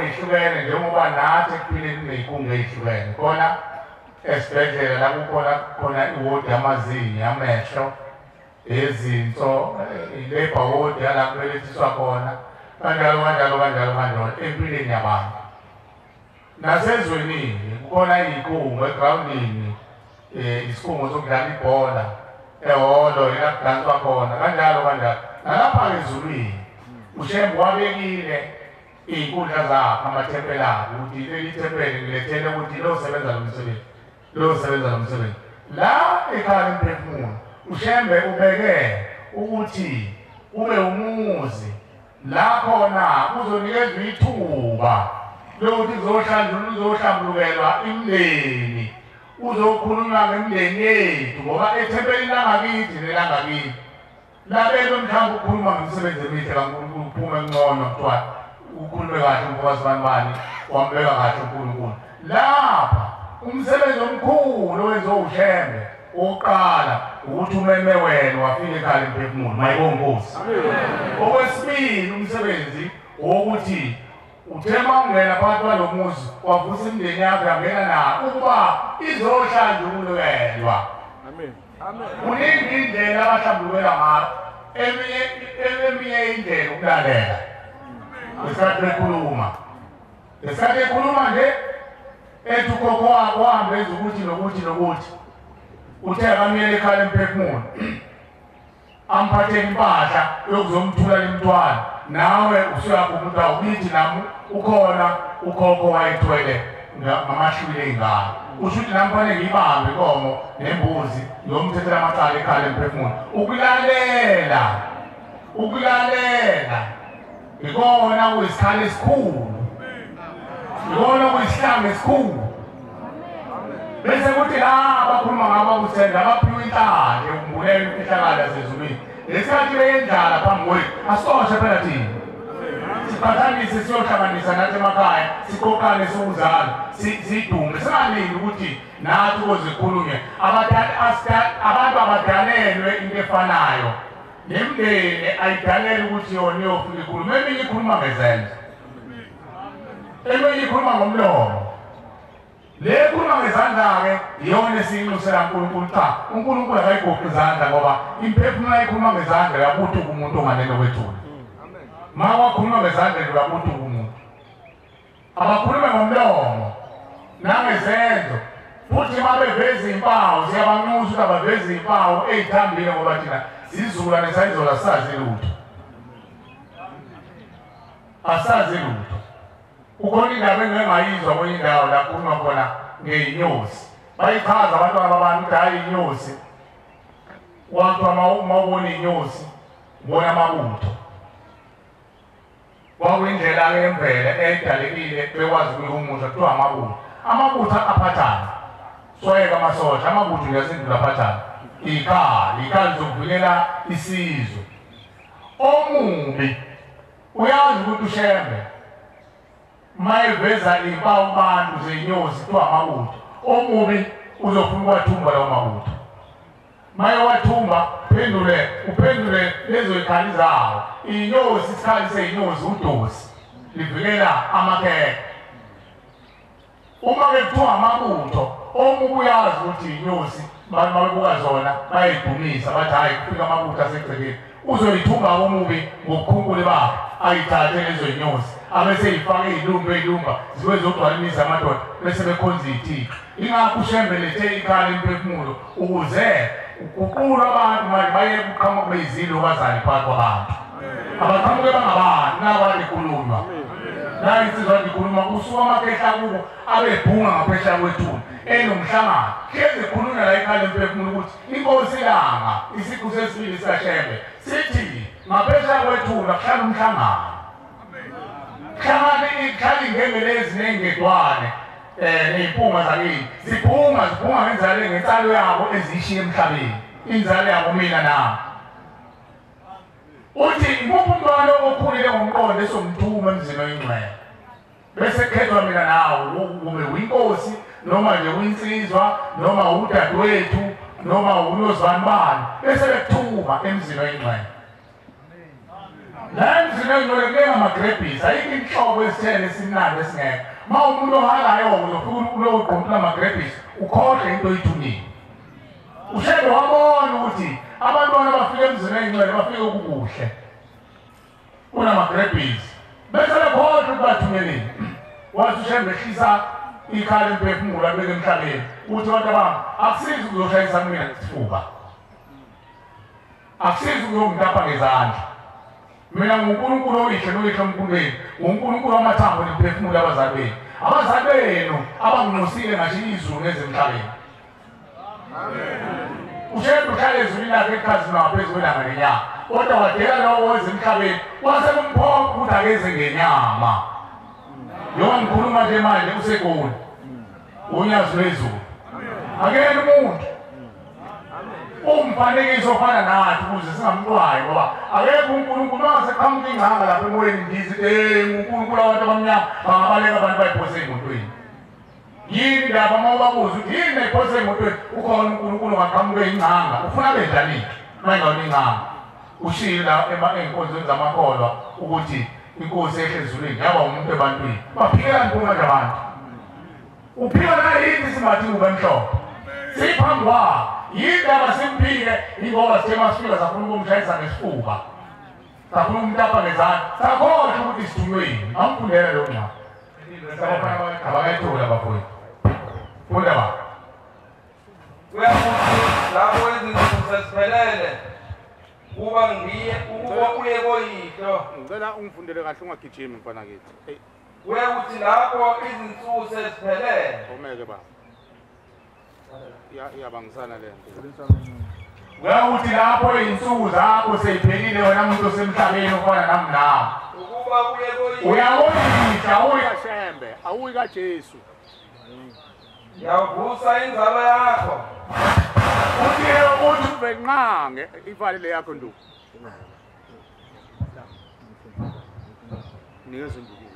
ihlukene njengoba nathi ekuphileni kunezikhungo ezihlukene khona esibhedlela la kukhona iwodi yamazinyo amehlo ezinso ilabor ward yala kubelethiswa khona kanjalo empilweni yabantu nasezwenini kukhona izikhungo egroundini isikhungo sokudlala ibhola eholo ikadansi wakhona kanjalo nalapha ezulwini ushembe wabekile inkundla zakhe amathempeli akhe ukuthi leli thempeli ngilethele ukuthi losebenza lo msebenzi la ekhaya emphefumulo ushembe ubeke ukuthi ube umuzi la khona uzonikezwa ithuba lokuthi uzohlambulukelwa imndeni uzokhulunywa ngemndeni yethu ngoba ethempelini langakithi nelangakini labelo mhlawumbe ukhuluma ngemisebenzi emihle kaNkulunkulu uphume ngcono kuthiwa ukhulume kahle umfokazi bani wambeka kahle uNkulunkulu lapha umsebenzi omkhulu owenziwa ushembe oqala ukuthi umeme wena wafika ekhaya emphefumulo mayibongosi okwesibili umsebenzi wokuthi uthema ungena phakathi kwalomuzi wavusa imndeni yakho yangena nayo ukuba izohlanjululelwa kuningi indlela abahlambulukela ngayo eminye indlela ukulalela ngesikhathi ekhuluma nje ethi ukhokho wakho wahambe enza ukuthi uthe kamyele ekhaya emphefumulo amphathele impahla yokuzomthula lemntwana nawe usuyakhumbula ukuthi nami ukhona ukhokho wayethwele ngamahlwile ey'ngane usho ukuthi nami kufanele ngiyibambe inkomo nembuzi ngiyomthethela amacala ekhaya emphefumulo ukulalela ikona kuyisikhala esikhulu ikona kuyisihlanga esikhulu bese kuthi laba abakhuluma ngabo akusenda abaphiwe inhlanhla yokumbuleka imfihlakalo yasezulwini ngesikhathi beyendlala phambi kwethu asoshe phela thina siqhathanise siyohlanganisa nathi emakhaya siqoqane siwuzalo sidume singalindi ukuthi nathi kozikhulunywe abantu abadalelwe into efanayo nemndeni ayidalele ukuthi yona iyofika ikhuluma eminye ikhuluma ngezenzo eminye ikhuluma ngomlomo le khuluma ngezandla-ke iyona esiyinxusela uNkulunkulu cha uNkulunkulu akayigoqi izandla ngoba imphefumulo ayikhuluma ngezandla yabutuka umuntu onganeno kwethuna ma wakhuluma ngezandla yabutuka umuntu abakhulume ngomlomo nangezenzo futhi ma beveza impawu siyabanxusa ukuthi abaveze impawu ey'thambile ngoba thina sizukulwane sayizola asazi lutho ukhona indaba engingayizwa kwenye indawo la kukhulunywa khona ngey'nyosi bayichaza abantwana babantu ukuthi hhayi iy'nyosi wathiwa uma ubona iy'nyosi ubona amabutho kwakuyindlela-ke yemvele eyidalekile bekwazi ukuyihumusha kuthiwa amabutho aphathana soyeka amasosha amabutho ngeyasendulo aphathana iy'khali zokuvikela isizwe omubi uyazi ukuthi ushembe mayeveza iy'mpawu bantu zey'nyosi kuthiwa amabutho omubi uzofuna ukuwathumba lawo mabutho mayewathumba uphendule lezo y'khali zawo iy'nyosi isikhali sey'nyosi udosi livikela amakhekhe uma-ke kuthiwa amabutho omubi uyazi ukuthi iy'nyosi bantu babebuka zona bayay'dumisa bathi hhayi kufika amabutho asegcekeni uzoyithumba omubi ngokukhunkule bakhe ayithathe lezo y'nyosi abese yifake iy'lumba zibe zogcwalanisa amadoda bese bekhonza iy'thixo ingakho ushembe lethe ikhala emphefumulo ukuze uguqule abantu manje baye kuqhamuka beyizilo kwazane phakathi kwabantu abaqhamuke bangabantu nabade khulunywa nayo insizwa ndikhuluma kusuka amakhehla kubo abebhunga ngaphesheya kwethuna enomhlangano hlezi khulunywa la ikhala emphefumulo ukuthi inkosi ilanga isiqu sesibili sikashembe sithi ngaphesheya kwethuna kuhlala umhlangano kuhlala iy'ngembele ezinengedwane ney'phunga zakini ziphunga ngenzalo yabo eziyishiye emhlabeni inzalo yabo mina nami uthi imuphi umntwana okhulile ngomqondo esomthuma emzini oyingcwele bese kukhethwa mina nawe ube uyinkosi noma nje uyinsizwa noma udadewethu noma unozibani bese bekuthuma emzini oyingcwele la emzini oyingcwele kuke ngamagrebhisi ayikho inhlobo esithele esimnandi esingekho ma umuntu ohalayo uzofika ulowuqontula amagrebhisi ukhohle into oyithunile ushembe wabona ukuthi abantwana bafike emzini oyingcwele bafike kukuhle kunamagrebhisi bese bekhohle ukuthi bathumeleni wathi ushembe ehlisa ikhala emphefumulo abeke emhlabeni uthi abantu bami akusizi ukuzoshayisa mina ngesifuba akusizi ukuyongitapha ngezandla mina nguNkulunkulu oyihle noyihle emkhulweni nguNkulunkulu wamathambo nemphefumulo abazali benu abazali benu abanginosile ngasho izulu nezemhlabeni ushebe uhlale ezulwini lakhe ekhazini ngaphezu kwelanga nenyanga kodwa wadela lowo wezemhlabeni wasekumphomba ukuthi akeze ngenyama yona ngikhuluma nje manje usekoni unyazo lwezulu akekho umuntu umfanekiso ofana nathi ukuze singamntwayi ngoba akekho uNkulunkulu ongaseqhamuka ingcanga lapha emoyeni ndithi uNkulunkulu abantu abamnyama bangabaleka abantu bayiphose emotweni yini lapha uma ubabuza ukuthi yini nayiphose emotweni ukhona uNkulunkulu ongaqhamuke ingcanga ufuna benjani mayingawona ingcanga ushilo la ey'nkonzweni zamakholwa ukuthi inkosi ehle ezulwini yaba umuntu ebantwini baphikela ntuma nje abantu uphika nayini simathi ube mhlophe siphambi kwabo yini abasimphile ingoba sithe masifika safuna ukumshayisa ngesifuba safuna umtapha ngezandla sakhohlwa ukuthi sithunyweni amfundela leyo ncwadi abakayithola bafowethu funda ba kuyakuthi lapho izinsuku seziphelele kuba uye koyihlo ngicela ungifundele kahle ungagijimi mfana kithi kuyakuthi lapho izinsuku seziphelele omeke baba iyabangisana le nto kuyakuthi lapho iy'nsuku zakho seyiphelile wena muntu osemhlabeni ofana nami nawe ukuba uye koyihlo uyawoyisha Shembe awuyi kaJesu yavusa inzalo yakho uthi benqange ivalile yakho nduku nikeza induku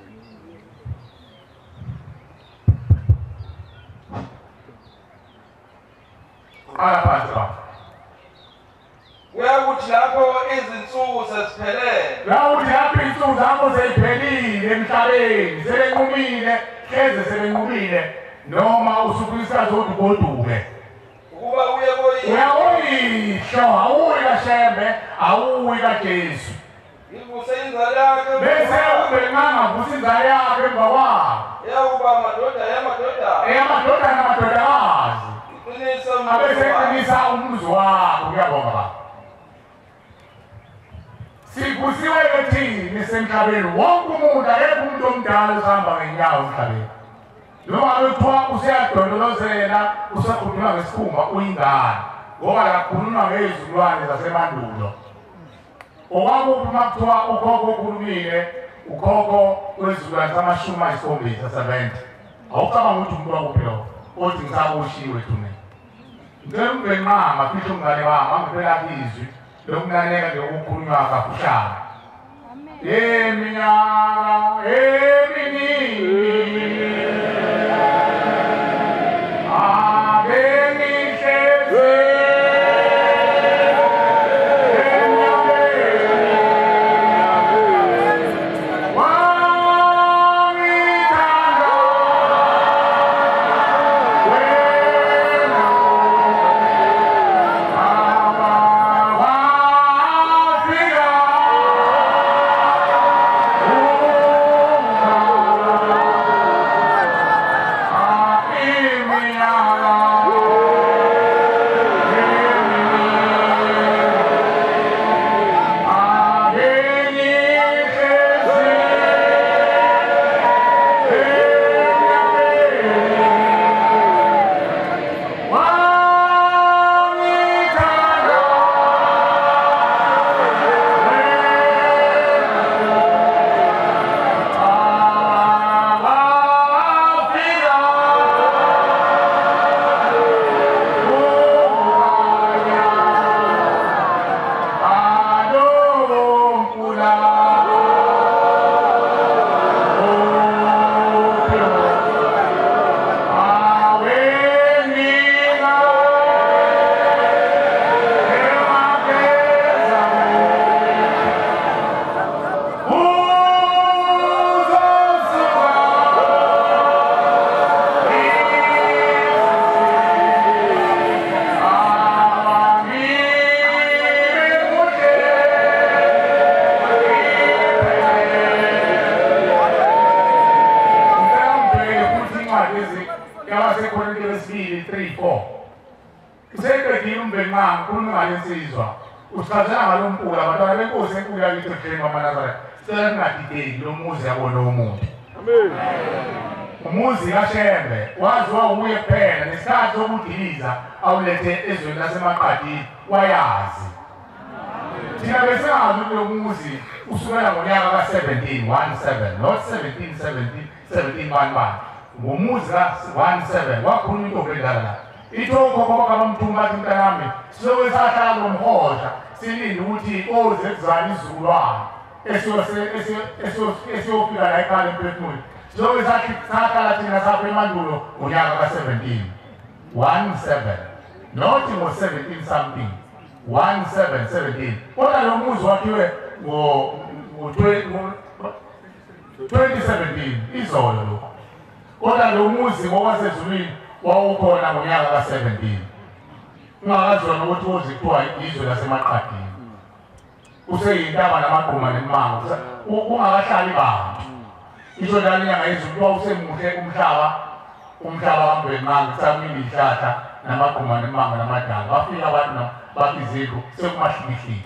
kuyakuthi lapho izinsuku seziphelele kuyakuthi lapho iy'nsuku zakho seyiphelile emhlabeni sebenqumile hleze sebenqumile noma usuku isikhathi ukuthi ugoduke ukuba uye koyihlo uyawoyisho awuyi kaShembe awuyi kaJesu ivuse inzalo yakhe bese ubenqanga vusa inzalo yakhe emva kwabo eyakuba amadoda eyamadodana namadodakazi iqinisa abeseqinisa umuzi wabo kuyabonga baba sivusiwe thini semhlabeni wonke umuntu akekho umuntu omdala usihamba ngenyawo emhlabeni noma kuthiwa usiyadondolozela usakhulunywa ngesikhumba uyingane ngoba lakhulunywa ngey'zukulwane zasemandulo okwakuphi uma kuthiwa ukhokho okhulumile ukhokho wezizukulwane sama-70 awucabanga ukuthi umuntu wakuphi lo othi ngisaboshiwe thune ngicela umbenqanga fihle umngane wami angiphelakho izwi lokunaneka ngeyokukhulunywa kafushane eminyaka eminingi usichazela ngalompula abantwana benkosi enkulu yakithi eBhekeni kwaManazarete sicela ningadideki lo muzi yabona umuntu. Amen. Umuzi kaShembe waziwa uye kuphela nesikhathi sokudiliza awulethe ezweni laseMaqadini wayazi. Thina besingazi ukuthi lo muzi usukela ngonyaka ka-1717 not 1711 ngomuzi ka-17 wakhuluma intombi endala la ithoko ngoba kabamthuma bathi mntanami sizokwesahla lomhoja silinde ukuthi oze kuzala izukulwane esiyofika la ekhaya emphefumuli sizokwesahla thina sapho emandulo ngonyaka ka-1717 not ngo-17 something 1717 kodwa lo muzi wakhiwe ngo-2017 izolo lokho kodwa lo muzi ngokwasezulwini wawukhona ngonyaka ka-17 ungakazona ukuthi uze kuthiwa izwe laseMaqadini useyintaba namagquma nemimango ungakahlali bantu isho njalo inyanga yezulu kuthiwa usemuhle umhlaba kaMbwemango kusamile ihlahla namagquma nemimango namadala bafika abantu bakiziko sekumahliki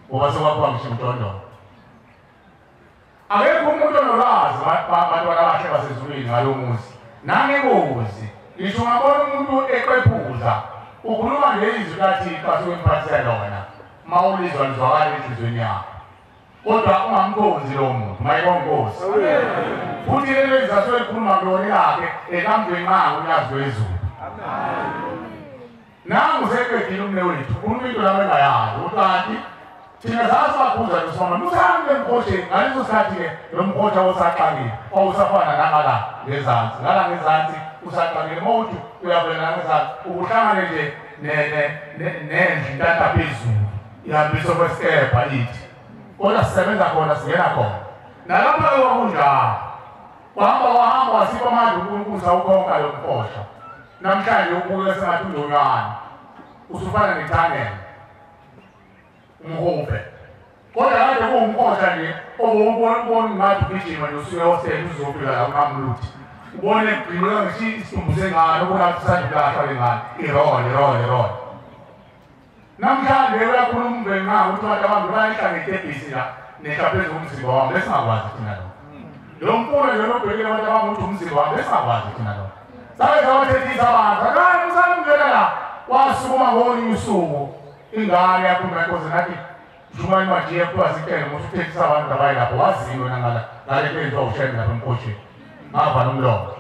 ngoba sekwakuba ngisho umntondolo akekho umuntu onolwazi bantwana abahle basezulwini ngalo muzi nangengozi ngisho ungabona umuntu eqephuza ukhuluma ngelizwi kaThixo asuke emphathisa lona ma ulizwa lizwakala enhlizweni yakho kodwa ungamkhonzi lo muntu mayibonkosi futhi lelo lizwi asuke likhuluma kulona yakhe ekamBwemango unyazi wezulu nangu seqedile umnewethu ukhuluma into lami engayazi ukanti thina sasibakhuza nosibona musahambe emkhosheni ngaleso sikhathi-ke lo mkhosha wosaqakile wawusafana nangala ngezansi ngala ngezansi usaqakile uma uthi uyavela ngezansi ukuhlangane nje nendlu intanta phezulu ihambiswa kwesikebha ithi kodwa sisebenza khona singena khona nalapha-ke kwakunjalo wahamba wasipha amandla uNkulunkulu sawukhonka lo mkhosha namhlanje ubuke sengathi undonyana usufana nethanela umhuphe kodwa kade kuwumkhosha nje obona ngathi ugijima nje usuke wosele uzofika la uNamluthi ubone kugcineka ngisho isidumbu sengane okungathi sandulahlwa lengane irole namhlanje uyakhuluma uMbwemango ukuthi abantu abantu bayayihla ngetebhisi la nehla phezu komzimba wami besingakwazi thina lo mfuno nje nobhekile abantu abangukuthi umzimba wami besingakwazi thina lo sabe sawathethisa abantu akani usamngena la wasukuma ngolunye usuku ingane yakhuluma inkosi nathi shumani manje kuthiwa zicele musuthethisa abantu abayilapho waziwe ngale nto enziwa uShembe lapha emkhosheni ngava nomlomo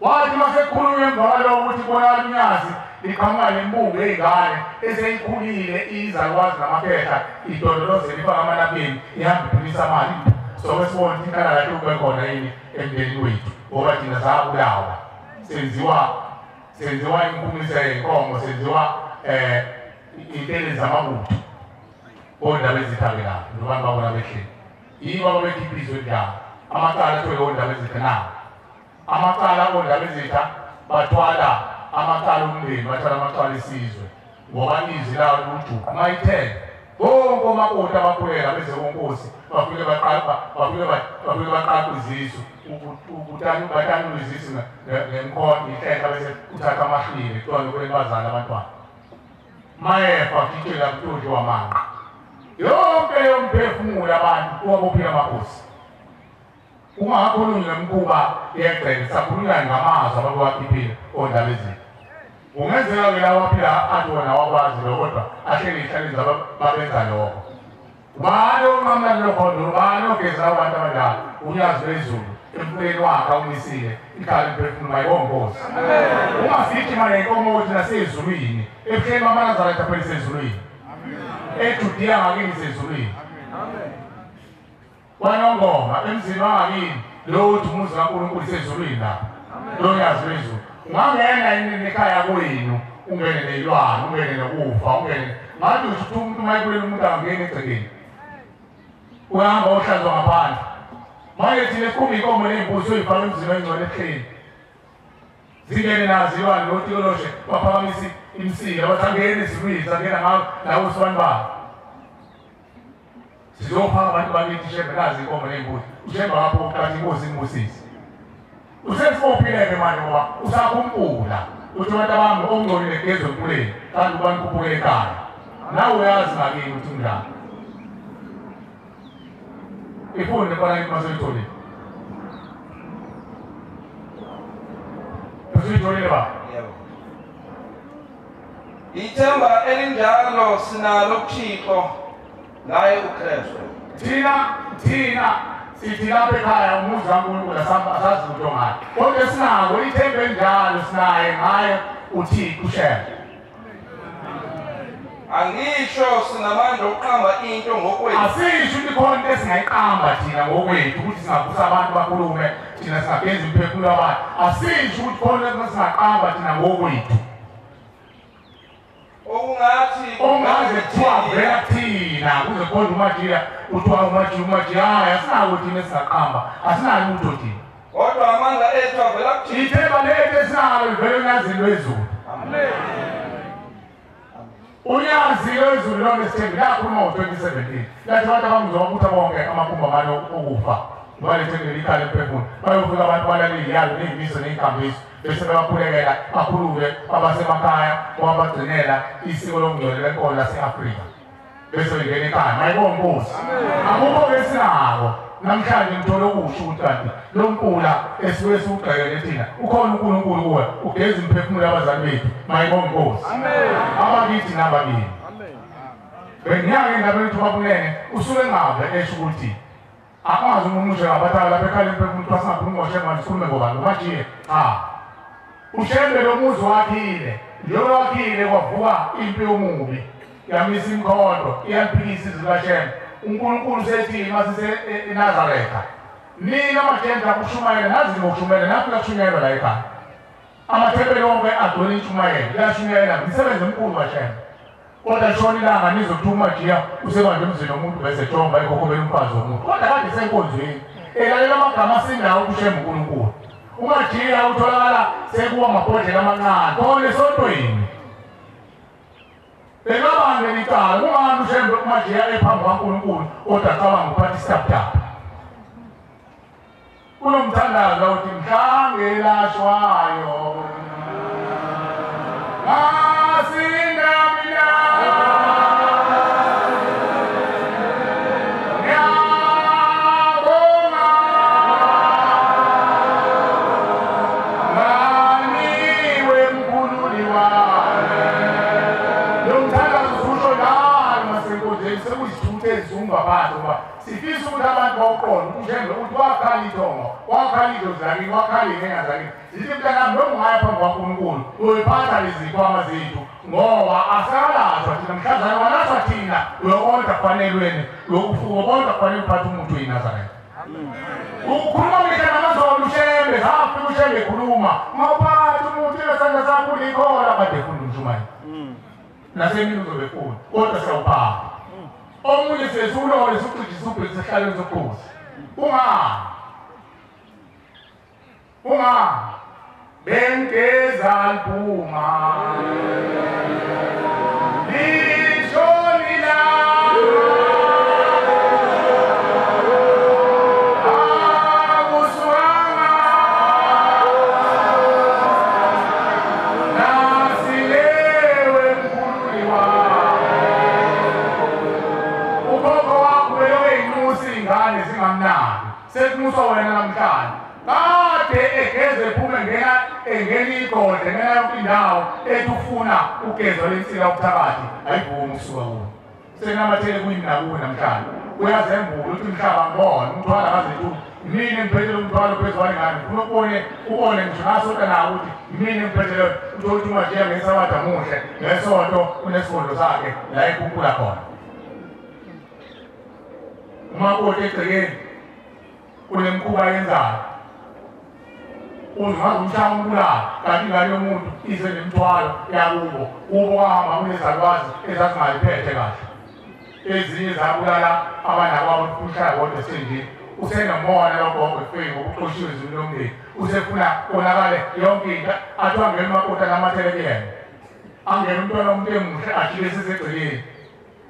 wathi masekukhulunywe emva kwalowo ukuthi bonakala unyazi liqhamuka lembungu ey'ngane eseyikhulile izalukwazi namaphehla idondolozela ifaka amalapeni ihamba iphilisa amali soke sibone ukuthi inkala lahle kube khona yini emndenini wethu ngoba thina sabulawa senziwa inkumiso yenkomo senziwa iy'ntele zamabutho ondaba ezithabelayo nobantu babona behleli yibo ababekhipha izwe njalo amacala athiwe ondaba ezitha nawo amacala ondaba ezitha bathwala amacala omndeni bathwala amacala esizwe ngoba izwi lawo libujuqu mayithele bonke omakoti abakhulela beze konkosi bafike baqaqwe izisu batanulwe izisu ngemkhonto ihlenga bese uthatha amahlile kuthiwa nokwelibazana abantwana mayefa kutshela mtondli wamanqa yonke leyo mphefumulo abantu kuwabophile amakhosi ungakhulumi ngemkhuba yegceke sakhulula ngamazwi ababewakhiphile ondaba ezitha ungenzeka-ke la waphila athi wona wakwazi lo kodwa ahleli ey'hlaleni babenza lokho ubani onqamlani lokhondo ubani ogeza abantu abadala unyazi lwezulu emfuleni wakhe awumisile ikhala emphefumulo mayibonkosi ungafijima nenkomo othi nasezulwini ebuhleni bamaNazaretha phela isezulwini eJudiya ngakini isezulwini kwaNongoma emzini wangakini lo uthi umuzi kaNkulunkulu isezulwini lapha lo nyazi lwezulu ungangena nekhaya kwenu ungene neyilwane ungene nokufa ungene ngathi uthi umuntu mayibulela umuntu angene egcekeni uyahamba ohlanzwa ngaphandle manje thina kuba inkomo ney'mbuzi uyifaka emzini oyingcwele ebuhleni zingene nazo ilwane notiloloshe baphakamisa imsila bathi angene ezulwini sangena nawo usibani babo sizophaka abantu bakithi uShembe nazi inkomo ney'mbuzi uShembe ngapho ukathi inkosi imbusisi usesibophileke manje ngoba usakhumbula uthi abantu abami okungcolile kugezwe empuleni kanti ubani kuphukele ekhaya nawe uyazi ngakini ukuthi unjani ifunde khona imaseyitholile usuyitholile ba yebo ithemba elinjalo sinalo kuThixo ngaye uKristu thina sithi lapha ekhaya umuzi kaNkulunkulu asazi lutho ngayo kodwa sinako ithemba elinjalo sinaye ngaye uThixo ushaya angisho sinamandla okuqamba into ngokwethu asisho ukuthi khona into esingayiqamba thina ngokwethu ukuthi singavusa abantu bakhulume thina singageza imphefumulo yabantu asisho ukuthi khona into esingaqamba thina ngokwethu ongaze kuthiwa vela thina kuze khona uMajiya kuthiwa uMajiya hayi asinako thina esingaqamba asinalo lutho thina kodwa amandla ethu avela kuThixo ithemba lethu esinalo livela enyazini lwezulu amen unyazi lwezulu lona sithembe lakhuluma ngo-2017 lathi abantu abamzwa ukuthi bonke amakhumba amane okufa balethengela ikhala emphefumulo bayofika abantu balale iyalo ney'miso ney'nkambiso bese bebakhulekela bakhuluke babasemakhaya babagcinela isiko lomngcwele lenkolo lase-Afrika bese bengena ekhaya mayibonge Nkosi akukho-ke sinako namhlanje ngithole okusho ukuthi kanti lo mpula esisuke siwugqekele thina ukhona uNkulunkulu kuwe ugeza imphefumulo yabazali bethu mayibonge Nkosi abakithi nabakini bengiyake indaba yethu babunene usuke ngabe esho ukuthi akwazi umuntu ngabathala lapha ekhaya imphefumulo ukuthi asingakhuluma ngoShembe sikhulume ngobantu uMajiya uShembe lo muzi wakhile njengoba wakhile kwavuka impi yomubi yamisa imkhondo iyaliphikisa izwi likaShembe uNkulunkulu sethi masise eNazaretha nina amathembe akushumayela nazi ngokushumayela nafika kushunyayelwa la ekhaya amathempeli wonke adwele intshumayelo iyashunyayela ngumsebenzi omkhulu kaShembe kodwa lishona ilanga nizokuthi uMajiya usebanje emzini womuntu bese ejomba ekhokhobela umfazi womuntu kodwa kade senkonzweni elalela amagama asindawo kuShembe uNkulunkulu uMajiya utholakala sekuwa amabhodlela amancane khona esontweni Bengabangela icala kungani uShembe uMajiya ephambi kwaNkulunkulu kodwa acabanga ukuphatha isitaputapa kunomthandazo uthi mhlangelashwayo ngasinda mina sifisa ukuthi abantu bawuqonde uShembe ukuthi wakhala ithongo wakhala idozakini wakhala ingengazakini zithi mntanami noma ungaya phambi kwaNkulunkulu uyiphatha lezi zikhwama zethu ngoba asakalatshwa thina mhlazane walathwa thina uyokondla kufanelweni uyokondla kufanele uphathe umuntu oyiNazaretha ukhuluma mihla namazolo uShembe zafika uShembe ekhuluma mawuphathe umuntu esandla sakho ulikhola kade efunda umshumayelo nasemini uzobefunda kodwa siyawuphatha omunye sesulole sucijisa ubhekise esihlalweni sobukhosi ungani bengeza liphuma lishoni lami akuswanga nasilewe mkhululi ingane zingamnandi sekumuswa wena namhlanje kade egeze ephume engena igodle ngena yonke indawo ethi ufuna ugezo lensika ubuthakathi ayivumi ukusuka kuwo senamathele kuyini nakuwe namhlanje uyazembula ukuthi mhlaba ngibona umthwalo akazethu yimini engiphethele umthwalo phezu kwalengane ufuna ubone ngisho nasonto nawo ukuthi yimini engiphethele uthole ukuthi uMajiya ngesabatha muhle ngesonto unesifondo sakhe la ekhuphula khona umakoti egcekeni kunemkhuba yenzayo uzwazi umshaya umbulala kanti ingane yomuntu ize nemthwalo yakubo kubo kwahamba kunezalwazi ezazingaliphethe kahle ezinye zabulala abanakwabo umshaya kodwa esendlini usenomona logogo efike ngokuxoshiwe ezweni lomndeni usefuna konakale yonke into athiwa ngena umakoti anamathelekelene angena umntwana womuntu emuhle ajike sesegcekeni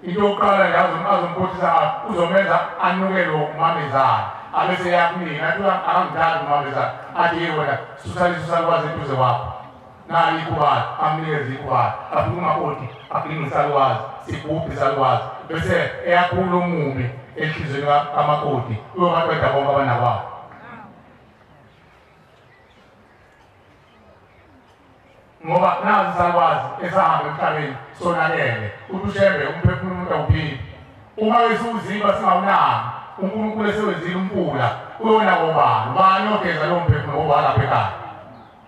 into yokuqala nje azomkhothisa uzomenza anukele ukumamezana abese yakunika athi akangithandi umamezana athi wena susalwazi eduze kwakho nali ikubala amnikeze ikubala afike umakoti aklinga isalukazi sigubhe isalukazi bese eyakhula umubi enhlizweni kamakoti uyobaqeda bonke abanakwabo. Ngoba nazi isalukazi esahamba emhlabeni sonakele uthi ushembe umphefumulo umuntu awuphili. Uma wesuzimba singawunaki uNkulunkulu esewenzile umpula uyona ngobani ubani ogeza lowo mphefumulo ngoba lapha ekhaya.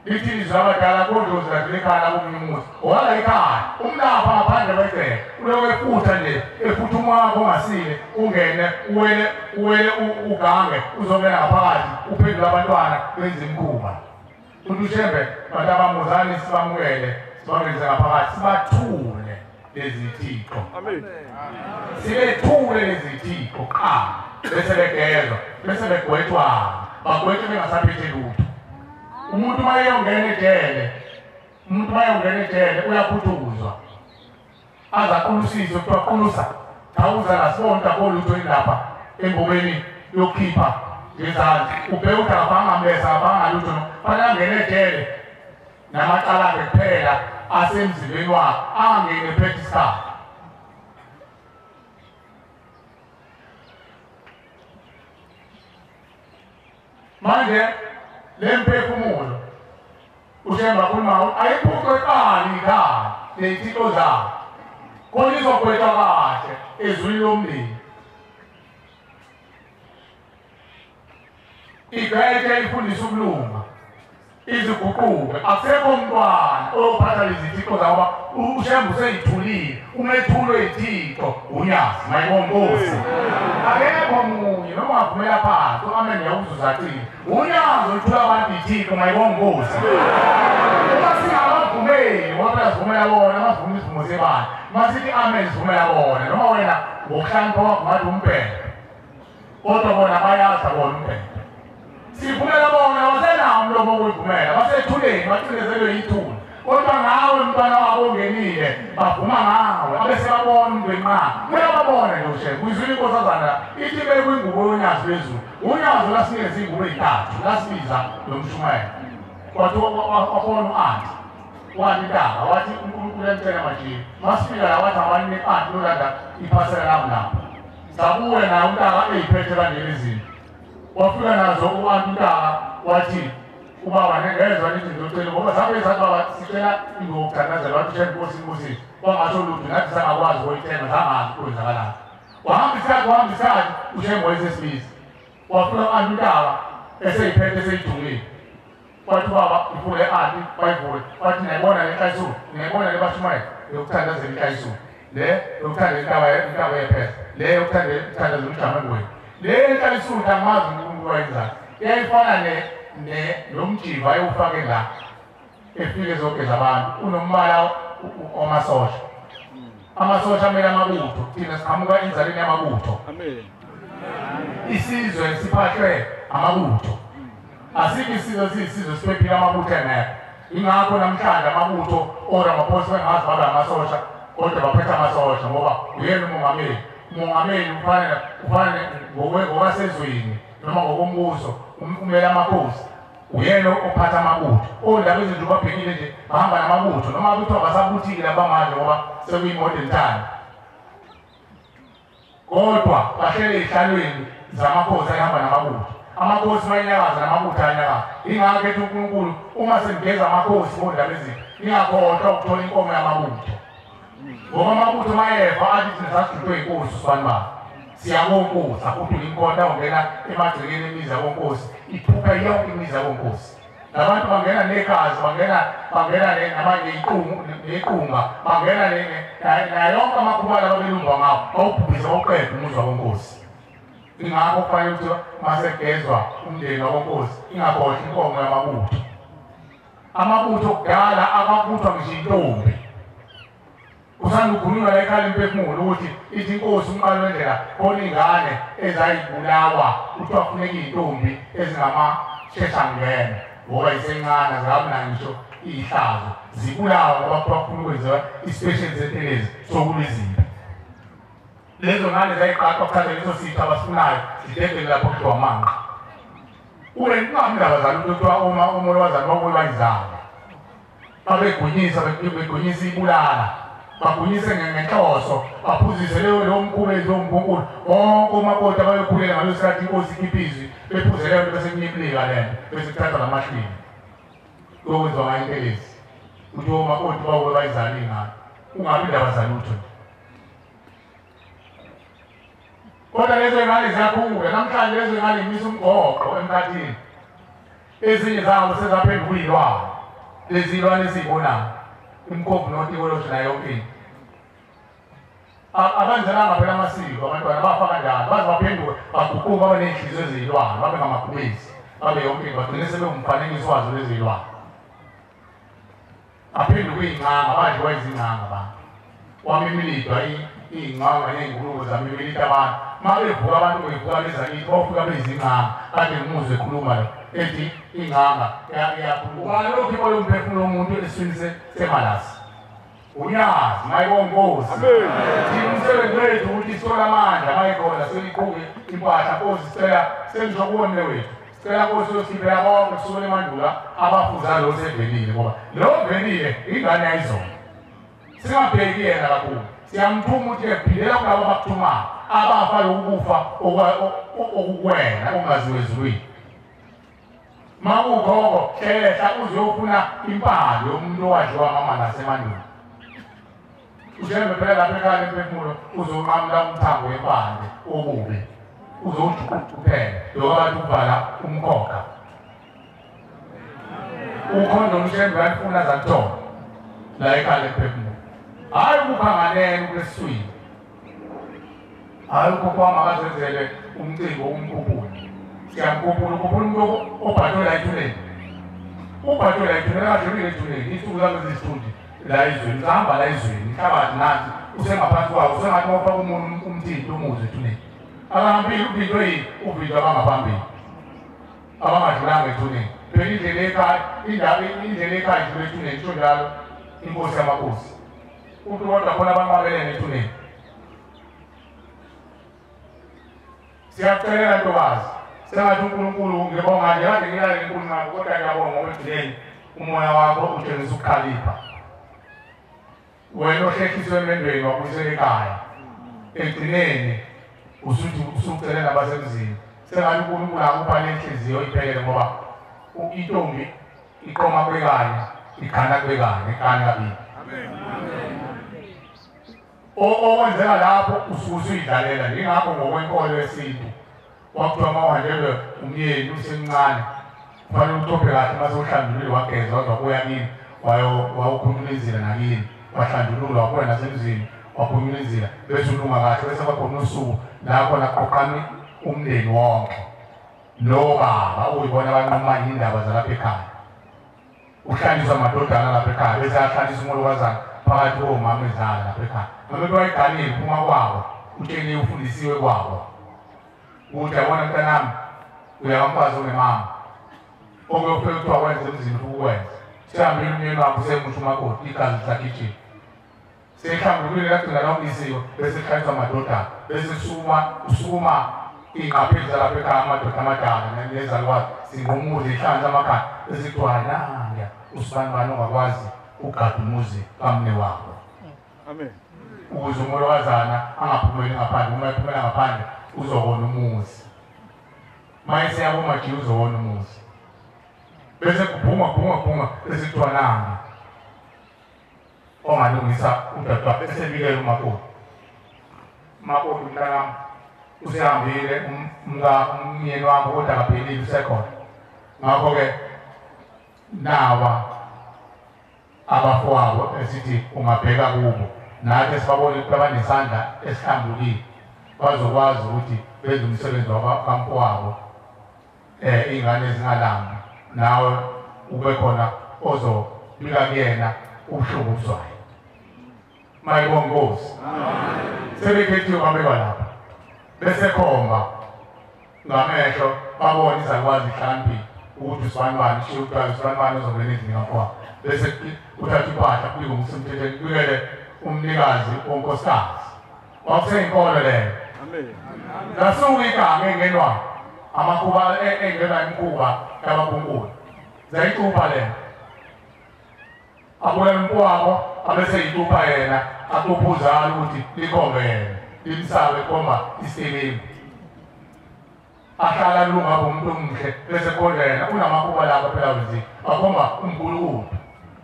Lithi izwi abadala kodlozi ladlula ekhaya lakumnyumuzi owala ekhaya umlapha ngaphandle kwecele uloku efutha nje efutha umoya ongasile ungene uwele ugange uzongena ngaphakathi uphendula abantwana benze imkhuba. Uthi ushembe bantu abamuzani sibamukele sibangeze ngaphakathi sibathule lezi thixo. Amen. Sibethule lezi thixo qha bese begezwa bese begwetshwa bagwetshwe bengasaphethe lutho. Umuntu mayongena ejele uyakhuthuzwa azaqhulusiswe kuthiwa qhulusa thawuza lasibonta kolutho ilapha embobeni yokukhipha ngezandla ubheka ukuthi akabangamlesa akabangalutho fanele angene ejele namacala akhe kuphela asemzimbeni wakhe angangeni ephethe isikhathi. Manje le mphefumulo ushemba khuluma ayiphucwe kani la lezithixo zakhe khona izogwetshwa kahle ezwini lomlilo. Igwethe ifundisa ukulunga iziguquke akusekho umntwana oyophatha lezi thixo zakhe ngoba ushemba useyithulile umethulwe yithixo unyazi mayibonge Nkosi. Akekho munye noma ungavumela phansi amen yawuzuzathile unyazi olithula abantu yithixo mayibonge Nkosi. Uma singabavumeli ngoba sivumela bona abavuma isivumo sebani masithi amen sivumela bona noma wena ngokuhlakanipha kwakho ngathi umphetho kodwa bona bayazi bona umphetho. Sivumela bona basenawo umlomo wokuvumela basethuleni bacindezelwe yithuna kodwa ngawe mntwana wabo ongenile bavuma ngawe abese babona umuntu wenqaba uyababona nje ushe kuyizwile inkosazana ithi bekwingubo yonyazi lwezulu unyazi lasinikeza ingubo ey'ntathu lasibiza lo mshumayelo kwathi wabona u-anti wathi intaba wathi uNkulunkulu yamtshela manje masifika la wathi abanini anti lolanda iphasela lami lapha sabuya naye untaka ey'phethe kanjena izinto wafika nazo u-anti untaka wathi ubaba ngezwa lithi ngizocela ngoba sabe zathi baba sicela ingokuthandazela wathi ushembe Nkosi kwangasho lutho ngathi sangakwazi ukuyithenga zangazi kwenzakalayo. Wahamba isikhathi ushembe wayesesibizi wafika u-anti untaka eseyiphethe eseyidungile wathi ubaba ivule anti bayivule wathi nayibona le nhlalisulu nayibona le bashumayela yokuthandazela inhlalisulu le yokuthandela intaba yepheza le yokuthandazela umjamengweni le nhlalisulu angamazi uNkulunkulu wayenzayo iyayifana nomjiva ayewufake la efike zonke zabantu unombala omasosha amasosha amele amabutho thina siqhamuka enzaleni yamabutho. Isizwe siphathwe amabutho asikho isizwe siyisizwe siphephile amabutho engekho ingakho namhlanje amabutho oRamaphosa bengazi babe amasosha kodwa baphethe amasosha ngoba uyena umongameli ufane ngokwasezweni noma ngokombuso umele amakhosi uyena ophatha amabutho ondaba ezinto babhekile nje bahamba namabutho noma abutho abasabuthile labamanje ngoba sekuyimodern time kodwa bahlele ey'hlalweni zamakhosi ayihamba namabutho. Amakhosi bayenyakaza namabutho ayanyakaza ingakho ethi uNkulunkulu uma senigeza amakhosi ngondaba ezinto ningakhohlwa ukuthola inkomo yamabutho ngoba amabutho mayefa athi thina sasidlulwe yinkosi usibani babo siyakonkosi akudula inkonda ungena emagcekeni emizi yakonkosi iphupha yonke imizi yakonkosi. Labantu bangena nekhazi bangena nequnga bangena nayonke amakhuba labo belungwa ngawo bawubhubhise bawuqeda umuzi wakonkosi. Ingakho kufanele ukuthi masegezwa umndeni wakonkosi ingakhohlwa inkomo yamabutho. Amabutho kudala akabuthwa ngisho intombi usanda ukhulunywa la ekhaya imphefumulo ukuthi ithi inkosi umqalo wendlela khona ingane ezayibulawa kuthiwa kufuneka iy'ntombi ezingamasheshangene ngoba isencane zingabunani ngisho iy'hlazo zibulawa ngoba kuthiwa kufuna ukwenziwa i-special sentelezi sokulwa izimpi. Lezo ngane zayiqaqwa kuthatha leso sitho abasifunayo zidedele lapho kuthiwa manqa kungabi ndaba zalutho kuthiwa uma umoya wazali bakuwe bayizala babegunyisa begunyisa ibulala bagunyise ngenhloso baphuzise leyo mkhubezi woMbunkulu bonke umakoti abayekhulela ngaleso sikhathi inkosi ikhiphizi bephuze leyo nto bese kuyiplika lento bese kuthatha lamahlini lokwenziwa ngayintelezi ukuthi omakoti bawe bayizali ingane ungabi ndaba zalutho kodwa lezo ingane ziyakhula namhlanje lezo ingane imisa umgoqo emkhathini ezinye zabo sezaphenduka uyilwane lezi ilwane esiyibonayo imkhombo notikoloji nayo yonke into abanzelanga phela amasiko abantwana bafa kanjalo baze baphenduke baguquke babe ney'nhliziyo eziyilwane babe ngamakhubezi babe yonke into bagcine sebewumfanekiso wazo lezi yilwane aphenduke iy'nganga badliwa izinganga abantu wamimilidwa iy'nganga ney'ngulube zamimilida abantu uma bevuka abantu bevuka bezakithi bawufika bezinganga kade ngimuzwe ekhuluma lo ethi inganga iyakhuluma lokhu ibona umphefumulo womuntu eswini semalasi unyazi mayibongozi umsebenzi wethu ukuthi sithola amandla mayikhona seliqhuke impahla nkosi sicela sengisho kuwemle wethu sicela nkosi uyosiphela bonke kusukela emandula abafuza lo sevelile ngoba lo velile ingane yayizona singabheki yena kakhulu siyamthuma ukuthi ephilela kulabo abakuthumayo abafa lokufa okukwena okungaziwe ezulwini makukhoko ehla uzofuna impande yomuntu owadliwa mama nasemandulo ushembe phela lapha ekhaya emphefumulo uzonqamula umthambo wempande obubi uzowujukujuka kuphela yokabantu ukuvala umkhokha ukhondomu ushembe uyalifuna zakuthola la ekhaya emphefumulo hayi ukukhanganene ukwesiswini hayi ukhokho makazenzele umcimbi womkhuphuli siyamkhuphula ukhuphula umuntu obhadwe la ethuneni ubhadwe la ethuneni akadlulile ethuneni insuku zami eziyisithunzi la izweni zihamba la izweni ihlabathi nathi usengaphansi kwawo usengathi mawufaka umuntu umthinto umuze ethuneni akahambile uvinjwe yini uvinjwe abangaphambili abangadlulanga ethuneni phela indlela ekhaya idlule ethuneni isho njalo inkosi yamakhosi umuntu kodwa khona abanqabelene ethuneni siyakucelela ntokazi sengathi uNkulunkulu ngibonga nje kade ngilale enkulunkulu kodwa ngiyabonga ngoba ekugcineni umoya wakho utshengisa ukukhalipha wena ohlekhiswe emendweni wabuyisela ekhaya ekugcineni usucele nabasemzini sengathi uNkulunkulu akupha nenhliziyo iphelele ngoba intombi iqoma kwekanye ikhanda kwekanye ekanye kabili okwenzeka lapho usuke usuyidlalela yingakho ngokwenkolo yesintu wakuthiwa uma uhanjelwe umyeni usemncane kufanele utophe kahle mase uhlanjulile wageza wazwa kuya kini wawukhululizila nakini wahlanjululwa wakuya nasemzini wakhululizila bese ulunga kahle bese bakhona usuku la khona kuqoqana umndeni wonke nobaba uyibona abanquma indaba zalapha ekhaya uhlaliswa amadodana lapha ekhaya bese ahlalisa umolokazana phakathi komama ezala lapha ekhaya noma bewayiganile phuma kwabo utsheliwe ufundisiwe kwabo ukuthi yabona mntanami uyakamfazi unemama okuyofika kuthiwa kwenze emzini ukukwenza sihambile umyeni wakho usemusha umakoti igazi lisagijima sehlambulule lagcina lawungisiwe bese kuhlaliswa amadodana bese usukuma iy'nqapheli zalapha ekhaya amadoda amadala nezalukwazi singumuzi ihlanza amakhaya bese kuthiwa nangiya usibanibani ongakwazi ugada umuzi kamne wakho amen ukuze umolokazana angaphumeli ngaphandle uma ephumela ngaphandle uzobona umuzi mayese yakumaji uzobona umuzi bese kuphuma bese kuthiwa nangi ongalungisa udadewabo bese bikela umakoti mntanami usehambile umyeni wakho kodwa akaphelile usekhona ngakho-ke nawa abafowabo esithi ungabheka kubo nathi sibabone ukuthi abanesandla esihlambulukile bazokwazi ukuthi benze umsebenzi wabamfowabo iy'ngane ezingalambi nawe ube khona ozobika kuyena ubuhlungu obuzwayo mayibonga Nkosi sebekhethiwe babekwa lapha bese khomba ngamehlo babone izalukwazi ihlakaniphile ukuthi usibanibani ishiye ukuthiwa usibanibani ozongena endlini kamfowabo bese uthatha impahla kubike ngokusemthethweni kubikele umnikazi wonkosikazi wakuseyinkolo leyo nasuke igama engenwayo amakhuba engenwa imikhuba yababunkulu zayicupha leyo abuya umkwabo abese yitupa yena akuphuzana ukuthi likhongene limsabe khomba isebenzi ahlala lunga bomuntu omhle bese khondena unamakhuba lapha phela wezi akhomba uNkulunkulu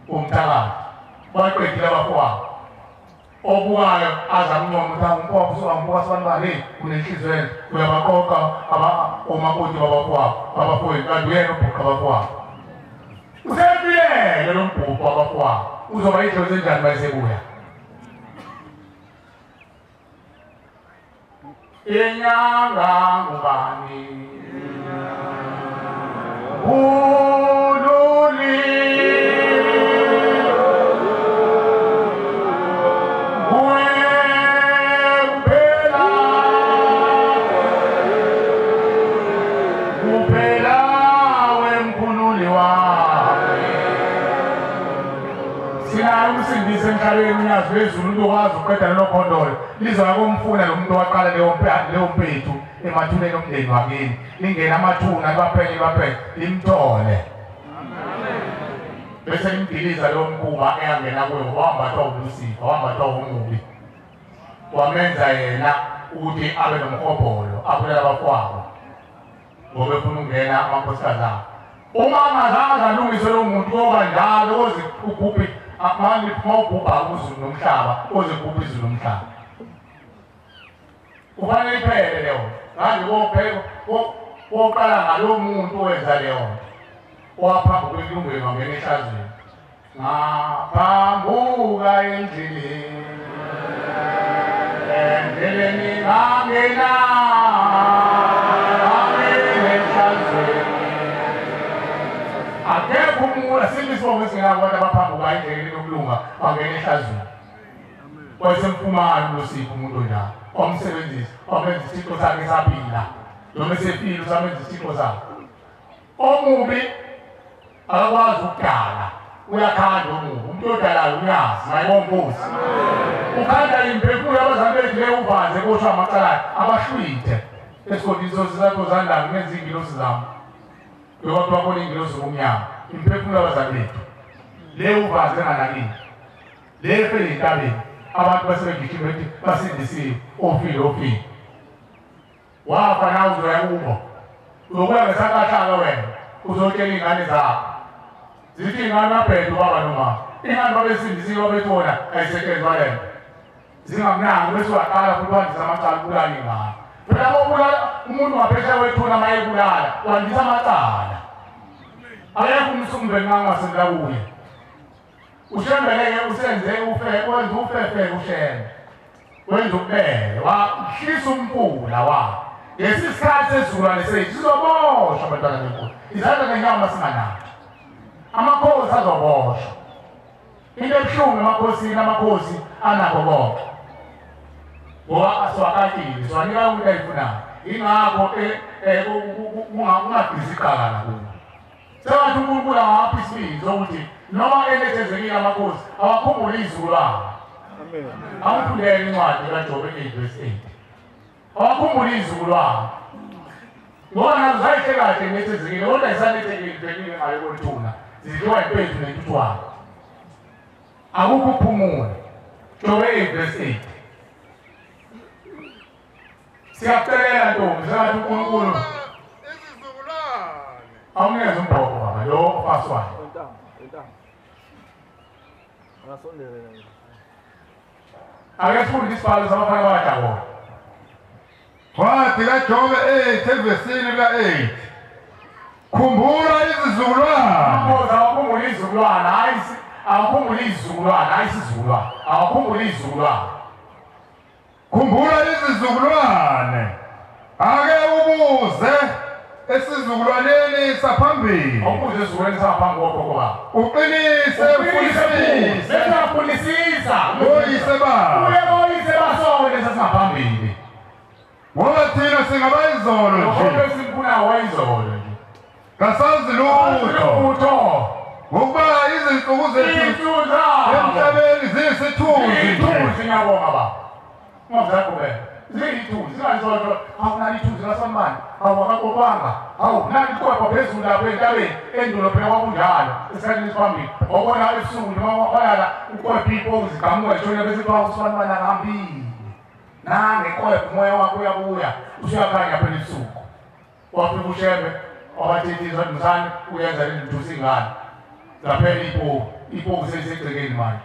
umthakathi baqedile abakwabo obukayo azamncoma ukuthi umphofu sokambuka sibanibani kunenhlizweni uyabaqoqa omakoti babakwabo abafowethu kanti uyena ubhuqa abakwabo usempilele lo mbhuqo abakwabo uzoba idlozi enjani mayesebuya inyanga ngubani emhlabeni uyazi wezulu lokwazi uqeda lokhondolo lizoya komfuna lo muntu waqala leyo mpethu emathuneni omndeni wakini lingena amathuna libaphenye limthole bese limdiliza leyo mkhuba eyangena kuyo wambathwa ulusipho wambathwa umubi wamenza yena ukuthi abe nomhobholo abulela abakwabo ngoba efuna ukungena amakhosikazi abo uma angazange alungiswe lo muntu okanjalo oze ugubhe manje mawubhubha uzulu nomhlaba oze kubhubha izulu nomhlaba kufanele iphele leyo ngani woqala ngalo muntu owenza leyo owaphambi kwelungelo wangena ehlazweni ngaphambuka endleleni ngangena ehlazweni akekho umuntu asilisibo ngesingabantu abaphambuka endleleni yokulunga bangena ehlazweni wayesemfumayo uLosipho umuntu njalo omsebenzisi omenza isithixo sakhe saphila noma esefile usamenza isithixo sakhe omubi akakwazi ukudala uyakhanda omubi umuntu odalayo uyazi mayibonkosi ukhanda imphefumulo abazali bethu leyo uvanze kothiwa amacala abahlwithe esigodiniso sizakho zandanga ngenza iy'ngilosi zami yokuthi wabona iy'ngilosi ngomnyama imphefumulo abazali bethu leyo uvanze nganakini leyo efele ey'ntabeni abantu basebegijima bethi basindisiwe ofile wafa nawe uzoya kubo uzokuya ngesakahlala wena uzotshela iy'ngane zakho zithi iy'ngane babhede ubaba nomama ingane babesindisiwe babethona ayisetshenzwa lento zingamnanga bese waqala futhi wandisa amacala ukubulala iy'ngane phela bobulala umuntu ngaphesheya wethuna uma ebulala wandisa amacala akekho umsunguveni ngangasendela kuye ushembeleke usenze wenza ufefeke ushembe wenza ukubele wahlisa umfula wakhe lesi sikhathi sesizukulwane sethu sizoboshwa abantwana benkulu izandla nenyama singanazo amakhosi azoboshwa into ebuhlungu emakhosini amakhosi anakho konke ngoba siwakatile siwanika umuntu ayifunayo ingakho ungadizi iqala nakubo sengathi uNkulunkulu angapha isibindi sokuthi noma enethezekile amakhosi awakhumbule izizukulwane awufundele incwadi kaJobe 8:8 awakhumbule izizukulwane ngoba nazo zayihle kahle nethezekile kodwa isanethekile ngayo kolithuna zidliwa impethu nentuthwane akukho ukuphumula Jobe 8:8 siyakucelela ntombi sengathi uNkulunkulu awunikeze umbhoko baba lo ofaswayo ake sifunde isibhalo sabafana bakadabona wathi kaJobe 8 evesini ka8 khumbula izizukulwane awakhumbula izizukulwane awakhumbula izizukulwane ayisizukulwane awakhumbula izizukulwane khumbula izizukulwane ake ubuze esizukulwaneni saphambili awubuze esizukulwaneni saphambili kokhokho baba uqinise ufunisisa oyise baba oyise basone sasingaphambili ngoba thina singabayizolo nje esimpuna wayizolo nje kasazi lutho ngokuba izinsuku zethu emhlabeni ziyisithunzi ngiyabonga baba ngozakho wena ziyithuzi zingazizozo awunalo ithuzi lasanibani awakakokwanga Hawu nani kwapha phezulu lapha entabeni endulo phela kwakunjalo esikhathini esiphambili ngokona ebusuku noma kwayala ukwepha iphofu zigamuka zishona bese bawusifana banahambile nangekwepha umoya wakho uyabuya usuyakhanya phela ebusuku wafika ushembe wabathethisa mzane uyenza lento singane zaphela iphofu sesegcekeni manje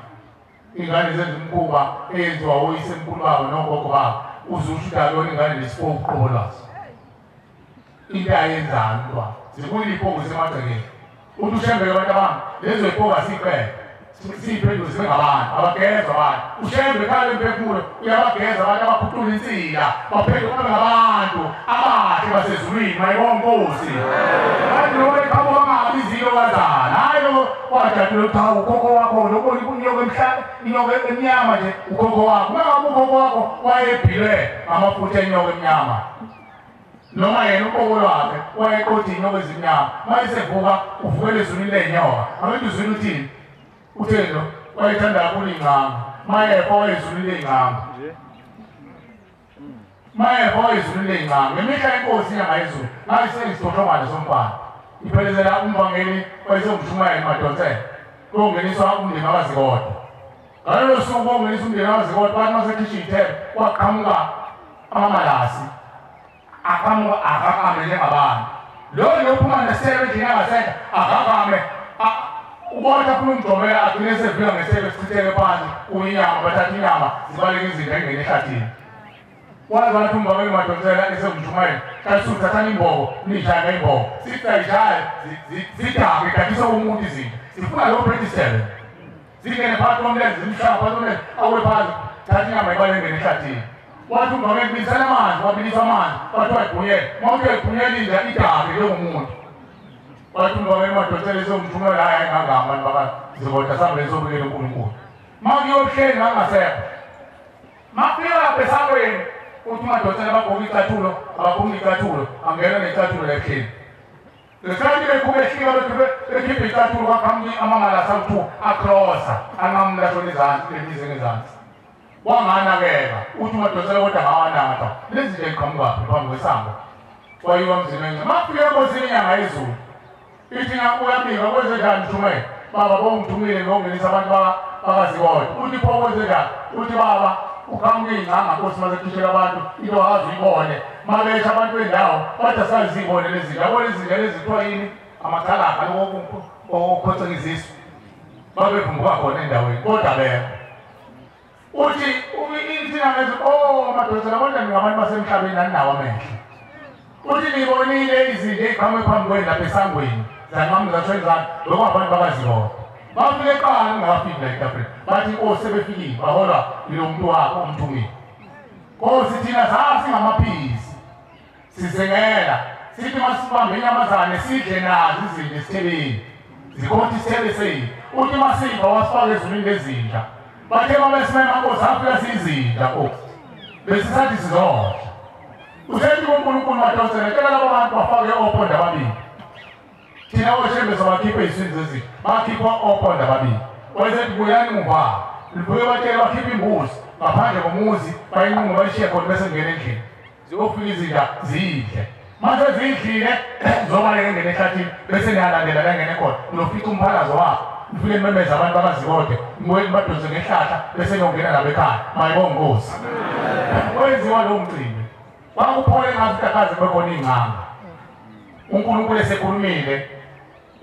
ingane zenza umkhuba eyenziwa oyisemkhulu babo nogogo babo uzusho udalona ingane lesiphofu qobo lwazo into ayenzayo ntwa zikuyile iphofu semagcekeni uthi ushembeke abantu abami lezo iphofu asiqele siyiphendulo zibe ngabantu abageza abantu ushembe ekhaya emphefumulo uyabageza abantu abakhuqula insila baphenduka babe ngabantu abahle basezulwini mayibonkosi kanti noma ekhabo bangabi izilo kazana hayi lo wajatule cha ukhokho wakho nobona inyoka emhlaba inyoka emnyama nje ukhokho wakho ungabe ukhokho wakho wayebhilwe ngamafutha enyoka emnyama noma yena ukhokho wakhe wayeqothi inyoka ezimnyama mayisevuka uvukele ezulwini lenyoka abantu uzwini uthini uthendo wayethanda kakhulu ingqanga mayefa wayezulwini ley'ngqanga mayefa wayezulwini ley'ngqanga ngemihla inkosi inyanga yezulu ngayiseyisiphothongwane somfana iphelezela umvangeli wayesengushumayeli madonsela kongeniswa umndeni wakaZikodwa ngalolo suku kongeniswa umndeni wakaZikodwa bathi masekhishini ithebe kwaqhamuka amamalasi aqhamuka akakame njengabantu loyo ophuma nesebe endlini yangasenta akakame ubona funa umgqomela agcine esevika ngesebe sichitheke phansi kuyinyama bathatha inyama zibaleka izinto engene ehlathini wazi bathi umvangeli madonsela esengushumayeli kalisuku thathani imbobo niyishaye ngey'mbobo sithi ayishaye zidake idakisa umuntu izinto sifuna lo bredisele zingene phakathi komlenze zimhlaba phakathi komlenze awe phansi thatha inyama ibale engene ehlathini wathi umvangeli bilisana amanzi wabilisa amanzi wathi wayibhunyela mawuthi uyayibhunyela inja idake njengomuntu wathi umvangeli madonsela esengushumayeli hayi ngangama abantu bakaZikodwa sambele sobukela uNkulunkulu makuyobuhleli ngangasekho mafika lapha esangweni uthi umadonsela bagqoka icathulo abaphuma icathulo angena necathulo lehleni lesikhathi bekhubehliwa bekhipha icathulo kwaqhamuka amamalasi awu-2 akrosa anqamulashona ezansi lemize ngezansi wanganakeka uthi umadonsela kodwa ngawanatha lezi nto ziqhamukaphi phambi kwesango wayiwa mzini enye mafike enkosini inyanga yezulu ithi uyabika kwenzenjani mthumele baba bongithumile ngongenisa abantu bakaZikodwa uthi pho kwenzenjani uthi baba uqhamuka iy'ngqanga nkosi masekhishela abantu into akazi uyibone mabesha abantu bendawo bathi asazibone lezi zinto yabona izinto lezi kuthiwa yini amacalaka okhocekiziso babevumbuka khona endaweni kodwa bekho uthi insinangezo madonsela kodwa ningabantu basemhlabeni aninawo amehlo uthi niyibonile izinto ey'qhamuke phambi kwenu lapha esangweni zanqamuzashwenzana lokwabantu bakaZikodwa bafike eqala ngingakafiki la eTafrika bathi inkosi sebefikile baholwa yilo muntu wakho omthumile nkosi thina sasingamaphisi sizengela sithi masibambe inyamazane sidle nazo izinto esithebeni zikhotha isithebe sethu uthi masipha wasifaka ezulwini lezinja bathe mabesimema nkosi afika siyizinja nkosi besisathi sizodla usethi kuNkulunkulu madonsela tshela labo bantu bafake oponda ababili thina oshembe sobakhiphe izizwe zezinto bakhipha oponda ababili wayesethi buyani muva libuye batshele bakhiphe imbuzi ngaphandle komuzi bayinqunqe bayishiye khona bese ngene endlini ziyofika izinja zidle mase zidlile zobaleka engene ehlathini bese niyalandela la engene khona unofica umphalazo wakho nifike nimemeza abantu bakaZikodwa nibuye nibadonse ngehlahla bese niyongena nabo ekhaya mayibonge Nkosi wenziwa lowo mcimbi wakuphole ngathi kakaze bekhona iy'ngqanga uNkulunkulu esekhulumile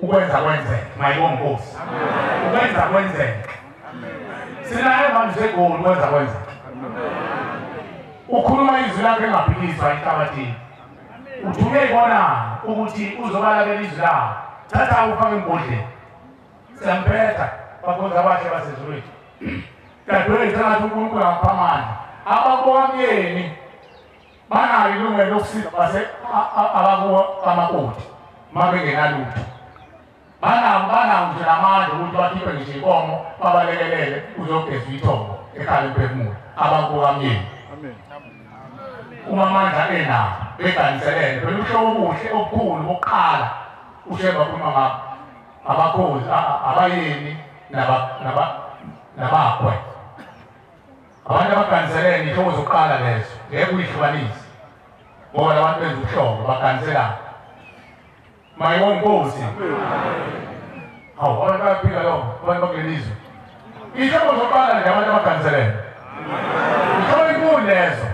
ukwenza kwenzeke mayibonge Nkosi ukwenza kwenzeke sinaye manje segoli ukwenza kwenzeke ukhuluma izwi lakho engaphikiswa enhlabathini uthi uyayibona ukuthi uzobalakela izwi lakho thatha ufake embodleni siyamphetha bakhonza abahle basezulwini dadewethu angathi uNkulunkulu angapha amandla abakubokamyeni banalo ilungelo lokusiza abakuwo kamakoti uma bengenalutho banawo nje namandla ukuthi bakhiphe ngisho inkomo babalekelele uzogeza uyithongo ekhaya emphefumulo abakubokamyeni uma amandla enawo beganiselele phela uhlobo obuhle obukhulu bokuqala ushemba khuluma ngabo abakhozi abayeni nabakwe abantu abaganiselele ihlobo zokuqala lezo ngeke uyihlukanise ngoba labantu benza ubuhlobo baganiselana mayibonge Nkosi. Hawu abantu bayaphila lo abantu bakulelizwe. Ihlobo zoqala nje abantu abakhanselene. Ihlobo inkulu lezo.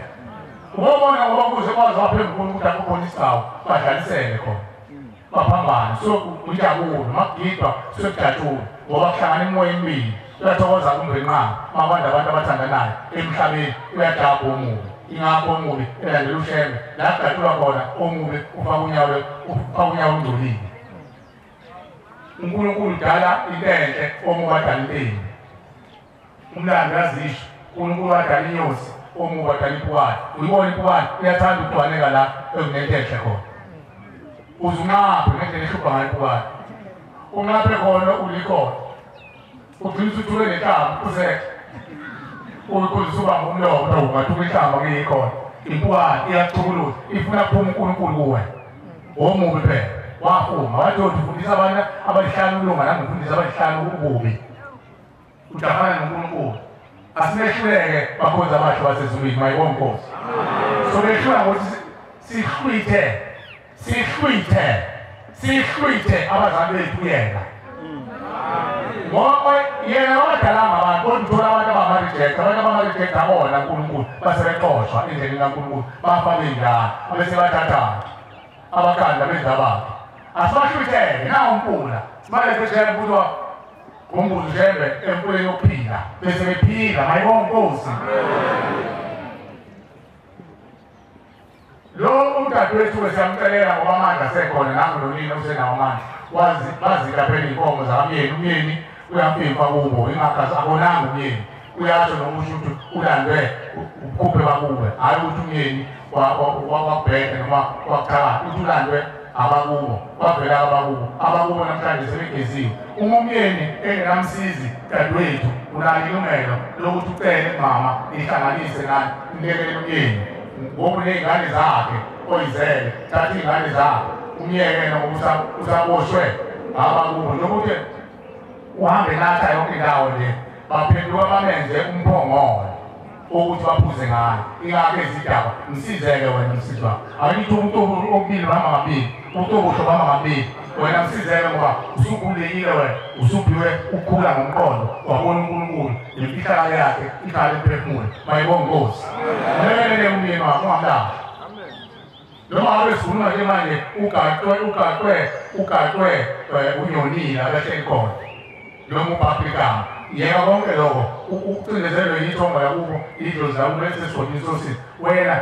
Ubona ngoba kuze kwazi waphe enkulu ukuthi akukhona isigawu badlalisele khona. Baphambana so ujabulo magidwa sokujatshula ngoba kuhlangana imoya emibili. Uyathokoza kumbenqama mabanda abantu abathandanayo emhlabeni uyajabula omubi. Ingakho omubi elandela ushembe la kujatshulwa khona omubi ufaka unyawo ungcolile. uNkulunkulu udala into enhle omubi adala impilo. Umlando yazisho uNkulunkulu wadala inyosi omubi adala ipuwane. Uyibona ipuwane uyathanda ukugcwaneka la ekunento enhle khona. Uzunqaphe ngendlela ehlupha ngayo ipuwane. Unqaphe khona ulikhona. Ugcina uthule nenhlamba useke. Ukuze uba ngumlomo lo ungathuka inhlamba kuyikhona. Ipuwane iyachukuluza ifuna kuphuma uNkulunkulu kuwe. Omubi phela. Wafuma wathi ufundisa abantu abahlanu ulunga nangifundisa abahlanu ububi. Udafana noNkulunkulu. Asimehluleke bakhonza abasho basezulwini mayibonge Nkosi. So behlula ukuthi sihlwithe abazali bethu yena. Ngoba yena wadala abantu kodwa uthola abantu abamareject abona uNkulunkulu basebexoshwa endleleni kaNkulunkulu bafa benjani abese bathathana abakhanda benza abantu. Asibashwitheke nawo umpula simale seshaya mbuzo ngombuzo shembe empuleni yokuphila bese bephila mayibonge Nkosi. Lo umdadewethu wesiyamcelela ngoba amandla asekhona nangu nonina usenawo amandla bazika phela iy'nkomo zakamyeni umyeni uyamfimfa kubo ingakhazi abonanga umyeni uyasho nomusho ukuthi ulandwe ukhuphe bakube hhayi ukuthi umyeni wakubhede noma wakuthakala ukuthi ulandwe abakubo bavela abakubo namhlanje sebegeziwe. Uma umyeni engenamsizi dadewethu unalo ilungelo lokuthi ucele kumama ihlanganise nani imlekele umyeni ngoba ney'ngane zakhe oyizele thatha iy'ngane zakhe umyeke ngoba usaboshwe abakubo nokuthi uhambe natha yonke indawo nje baphenduka bamenze umphongolo ukuthi baphuze ngayo. Ingakho ezidaba msizeke wena msizi wakho. Ayithi umuntu okubili bama ngabili utobusho bama ngabili wena msizeke ngoba usukhulekile wena usuphiwe ukukhula ngomqondo wabona uNkulunkulu nemfihlakalo yakhe ikhale emphefumulweni mayibonge Nkosi. Lelele umyeni wakho ungamlahle. Noma ngabe sikhuluma nje manje ugadwe unyonile abehleli khona noma ubhabhlikama yeka konke lokho ucindezelwe yithonga yakubo idlozi lakubo lesesibonini sosizi wena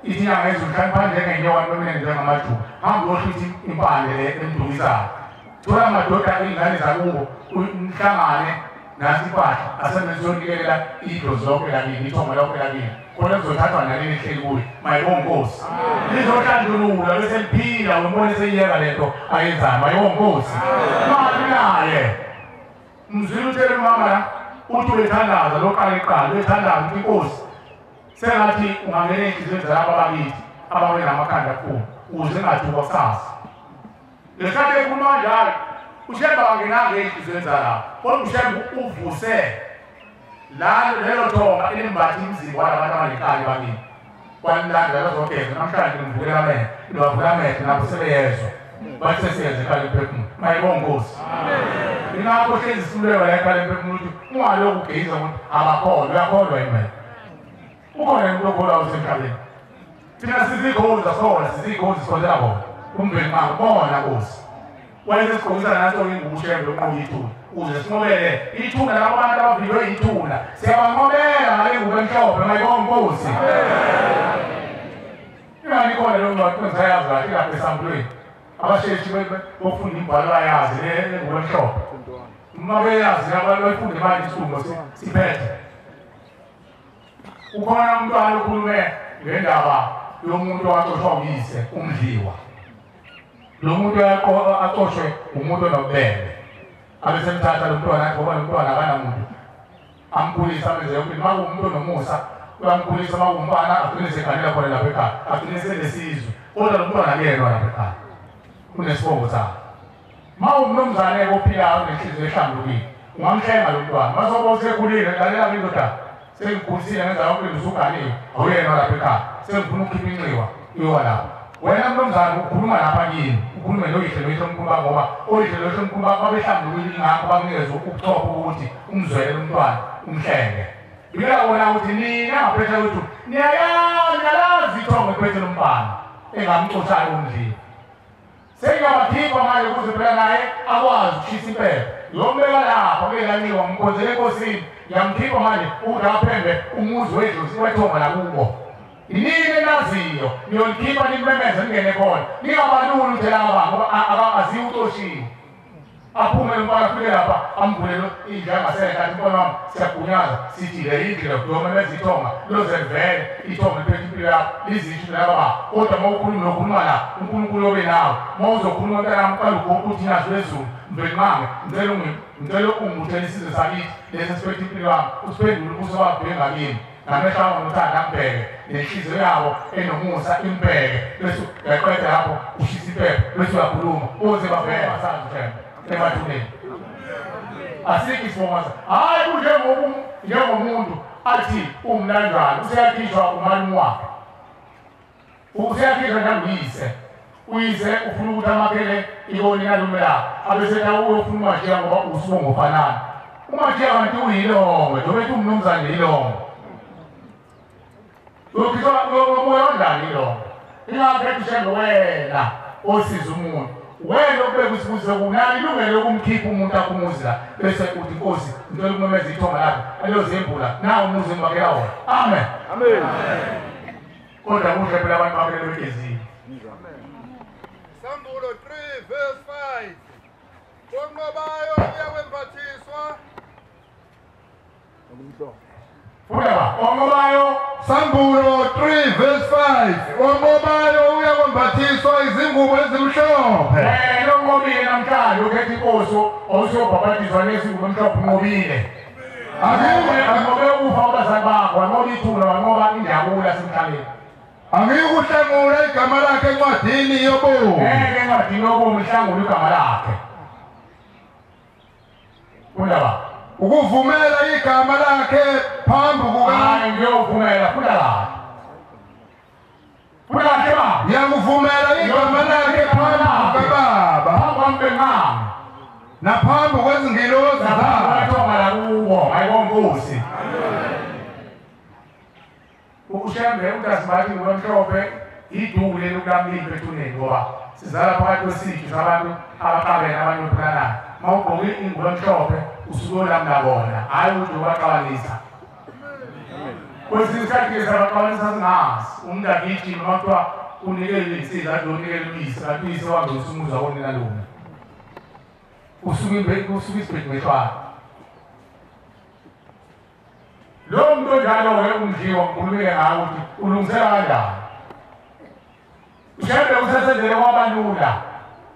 ithi inyanga ezulu phandle njengenyoni nomene njengamajuba hambe uyohlwitha impande le emdukisayo. Thola amadoda iy'ngane zakubo nihlangane nasi impahla asembe siyonikelela idlozi lonke lakini ithonga lonke lakini khona kuzothathwa naleli ehleli kuyo mayibonge Nkosi. Lizohlandulula bese liphila wembone seyiyeka lento ayenzayo mayibonge Nkosi. Mabi naye mzwile utshele mama la uthi uyethandaza loqala iqala uyethandaza ukuthi Nkosi sengathi ungangena ey'nhliziyweni zalabo abakithi abawe namakhanda akhulu ukuze engathukwa kusasa. Lesikhathi ekhuluma njalo ushemba wangenanga ey'nhliziyweni zalabo kodwa ushemba uvuse lelo thonga elimbatha imizimba walabantu abanenkani bakini kwanilandela zogeza namhlanje ngivukela amehlo ngibavula amehlo nabo sebeyezwa bathi sesiyenze ekhaya emphefumulo mayibonge Nkosi. Ingakho hlezi isiluleko la ekhaya emphefumulo ukuthi ungaloku ugeiza ukuthi abakholwa uyakholwa yimele ukhona umuntu okholwa usemhlabeni. Thina sizikhozi zakhona sizikhozi sikhonzela bona umbeni mama bona Nkosi wayenze sigqokisa naso ingubo ushembe okuyithuna ukuze sinqobele ithuna labo bantu abavilwe ithuna siyabanqobela ngale ngubo emhlophe mayibonge Nkosi. Ingani khona lo muntu ngisayazi kahle ilapha esambulweni abasheshi bofunda imbhalo bayazi le ngubo emhlophe uma beyazi abantu bayifunde manje isilungu siphethe. Ukhona umntwana okhulume ngendaba yomuntu owaxoshwa uyise umdliwa. Lo muntu aqoshwe umuntu onobubele abesemthatha lo mntwana athi ngoba lo mntwana akanamuntu amkhulisa amenze yonke into makuwumuntu onomusa uyamkhulisa makuwumfana agcine seganela khona lapha ekhaya agcine senesizwe kodwa lo mntwana akuyena lapha ekhaya unesibongo sakhe. Mawumnumzane-ke ophilayo nenhliziyo ehlambulukile ungamhlenga lo mntwana masoba usekhulile lalela-ke indoda sengikhulisile ngenza yonke into usuganiwe awuyena lapha ekhaya sengifuna ukukhipha inxiwa uyowa lapha wena mnumzane ukhuluma lapha kini ukhulume noyihle noyihlomkhuluma ngoba oyihle noyihlomkhuluma babehlambulukile ingakho bakunikeza ukuthopha ukuthi umzwele umntwana umhlenge ngiyabona ukuthi nina ngaphethe kwethu niyalazi ithongo ephethe lombhalo engamxotshayo umndlini sengabakhipha manje ukuze phela naye akwazi ukushisa impepho yombeka lapha kuyelaniwa ngimkhonzele enkosini ngiyamkhipha manje ukuthi aphembe umuzi wedlozi wethonga lakubo inini naziyo niyolikhipha nimemeze ningene khona ningabaluli uthelanga ngoba aziwutoshile aphume umfana afike lapha ambulelo indlu yangasekathi mfana wami siyagunyaza sithi le indlu yomemeza ithonga lozevele ithonga liphethe impilo yakho lizisho lababa kodwa uma ukhuluma nokhuluma la uNkulunkulu obe nawe uma uzokhuluma mntanami uqala ukuthi nazo lezulu mvelinqange ngicela ungibuthele isizwe sakithi lesi siphethe impilo yami usiphendule ubuso bakho ngakini namehla wami uthanda ngibheke nenhliziyo yabo enomusa impeke bese uyaqeda lapho ushisa impepho bese uyakhuluma uze bavele basazi themba emathuneni asikho isibongo hayi njengomuntu athi umnanjani useyakhishwa umalume wakhe useyakhishwa njenguyise uyise ufuna ukuthi amakhele ikoni kalume lakho abesethi uyofuna uMajiya ngoba usibongo ofanana uMajiya kanti uyilongwe njengoba ethi umnumzane yilongwe ukhishwa umoya ondlala ilongwe ingakhethi ushembe wena osiza umuntu wena okubeka isibuzo kunani ilungelo ukumkhipha umuntu akho umuzi la bese uthi Nkosi ngicela ukumemeza ithonga lakho alozembula nawo umuzi embakela wona amen amen kodwa kuhle phela abantu bakele bekezini Sambulo 3 verse 5 Konqobayo uyakwembathiswa Funda onqobayo Sambulo 3 verse 5 Onqobayo uyakwembathiswa izingubo ezimhlophe onqobile namhlanje ukhetha inkosi awusobhabhatizwa nezingubo emhlophe unqobile Angobe ufa abazali bakho wanqoba ithuna wanqoba injabulo yasemhlabeni Angikuhlangula igama lakhe encwadini yobomi encwadini yobomi ihlangula igama lakhe Funda ukuvumela igama lakhe phambi hayi ngiyovumela funda ba ngiyakuvumela igama lakhe phambi kababa phambi naphambi kwezingilosi zakhe kuwo ayibonkosi ushembe utasibathi ngomhlophe idule lokulamliphe ethuneni ngoba sizala phakathi kwesithu sabantu abaqabene abanye ophanana mawugqoke ingubo emhlophe usuke lamnabona hayi ukuthi ubaqabanisa kwesinye isikhathi sabaqabanisa singazi umuntu akithi noma kuthiwa unikele insizwa ade unikele uyise kanti uyise wangisa umuzi wabonina lume usuke isibhedu meshwana lowo muntu onjalo-ke undliwa ngikhulumile ngayo ukuthi ulungisela kanjani ushembe usesenzele kwabalula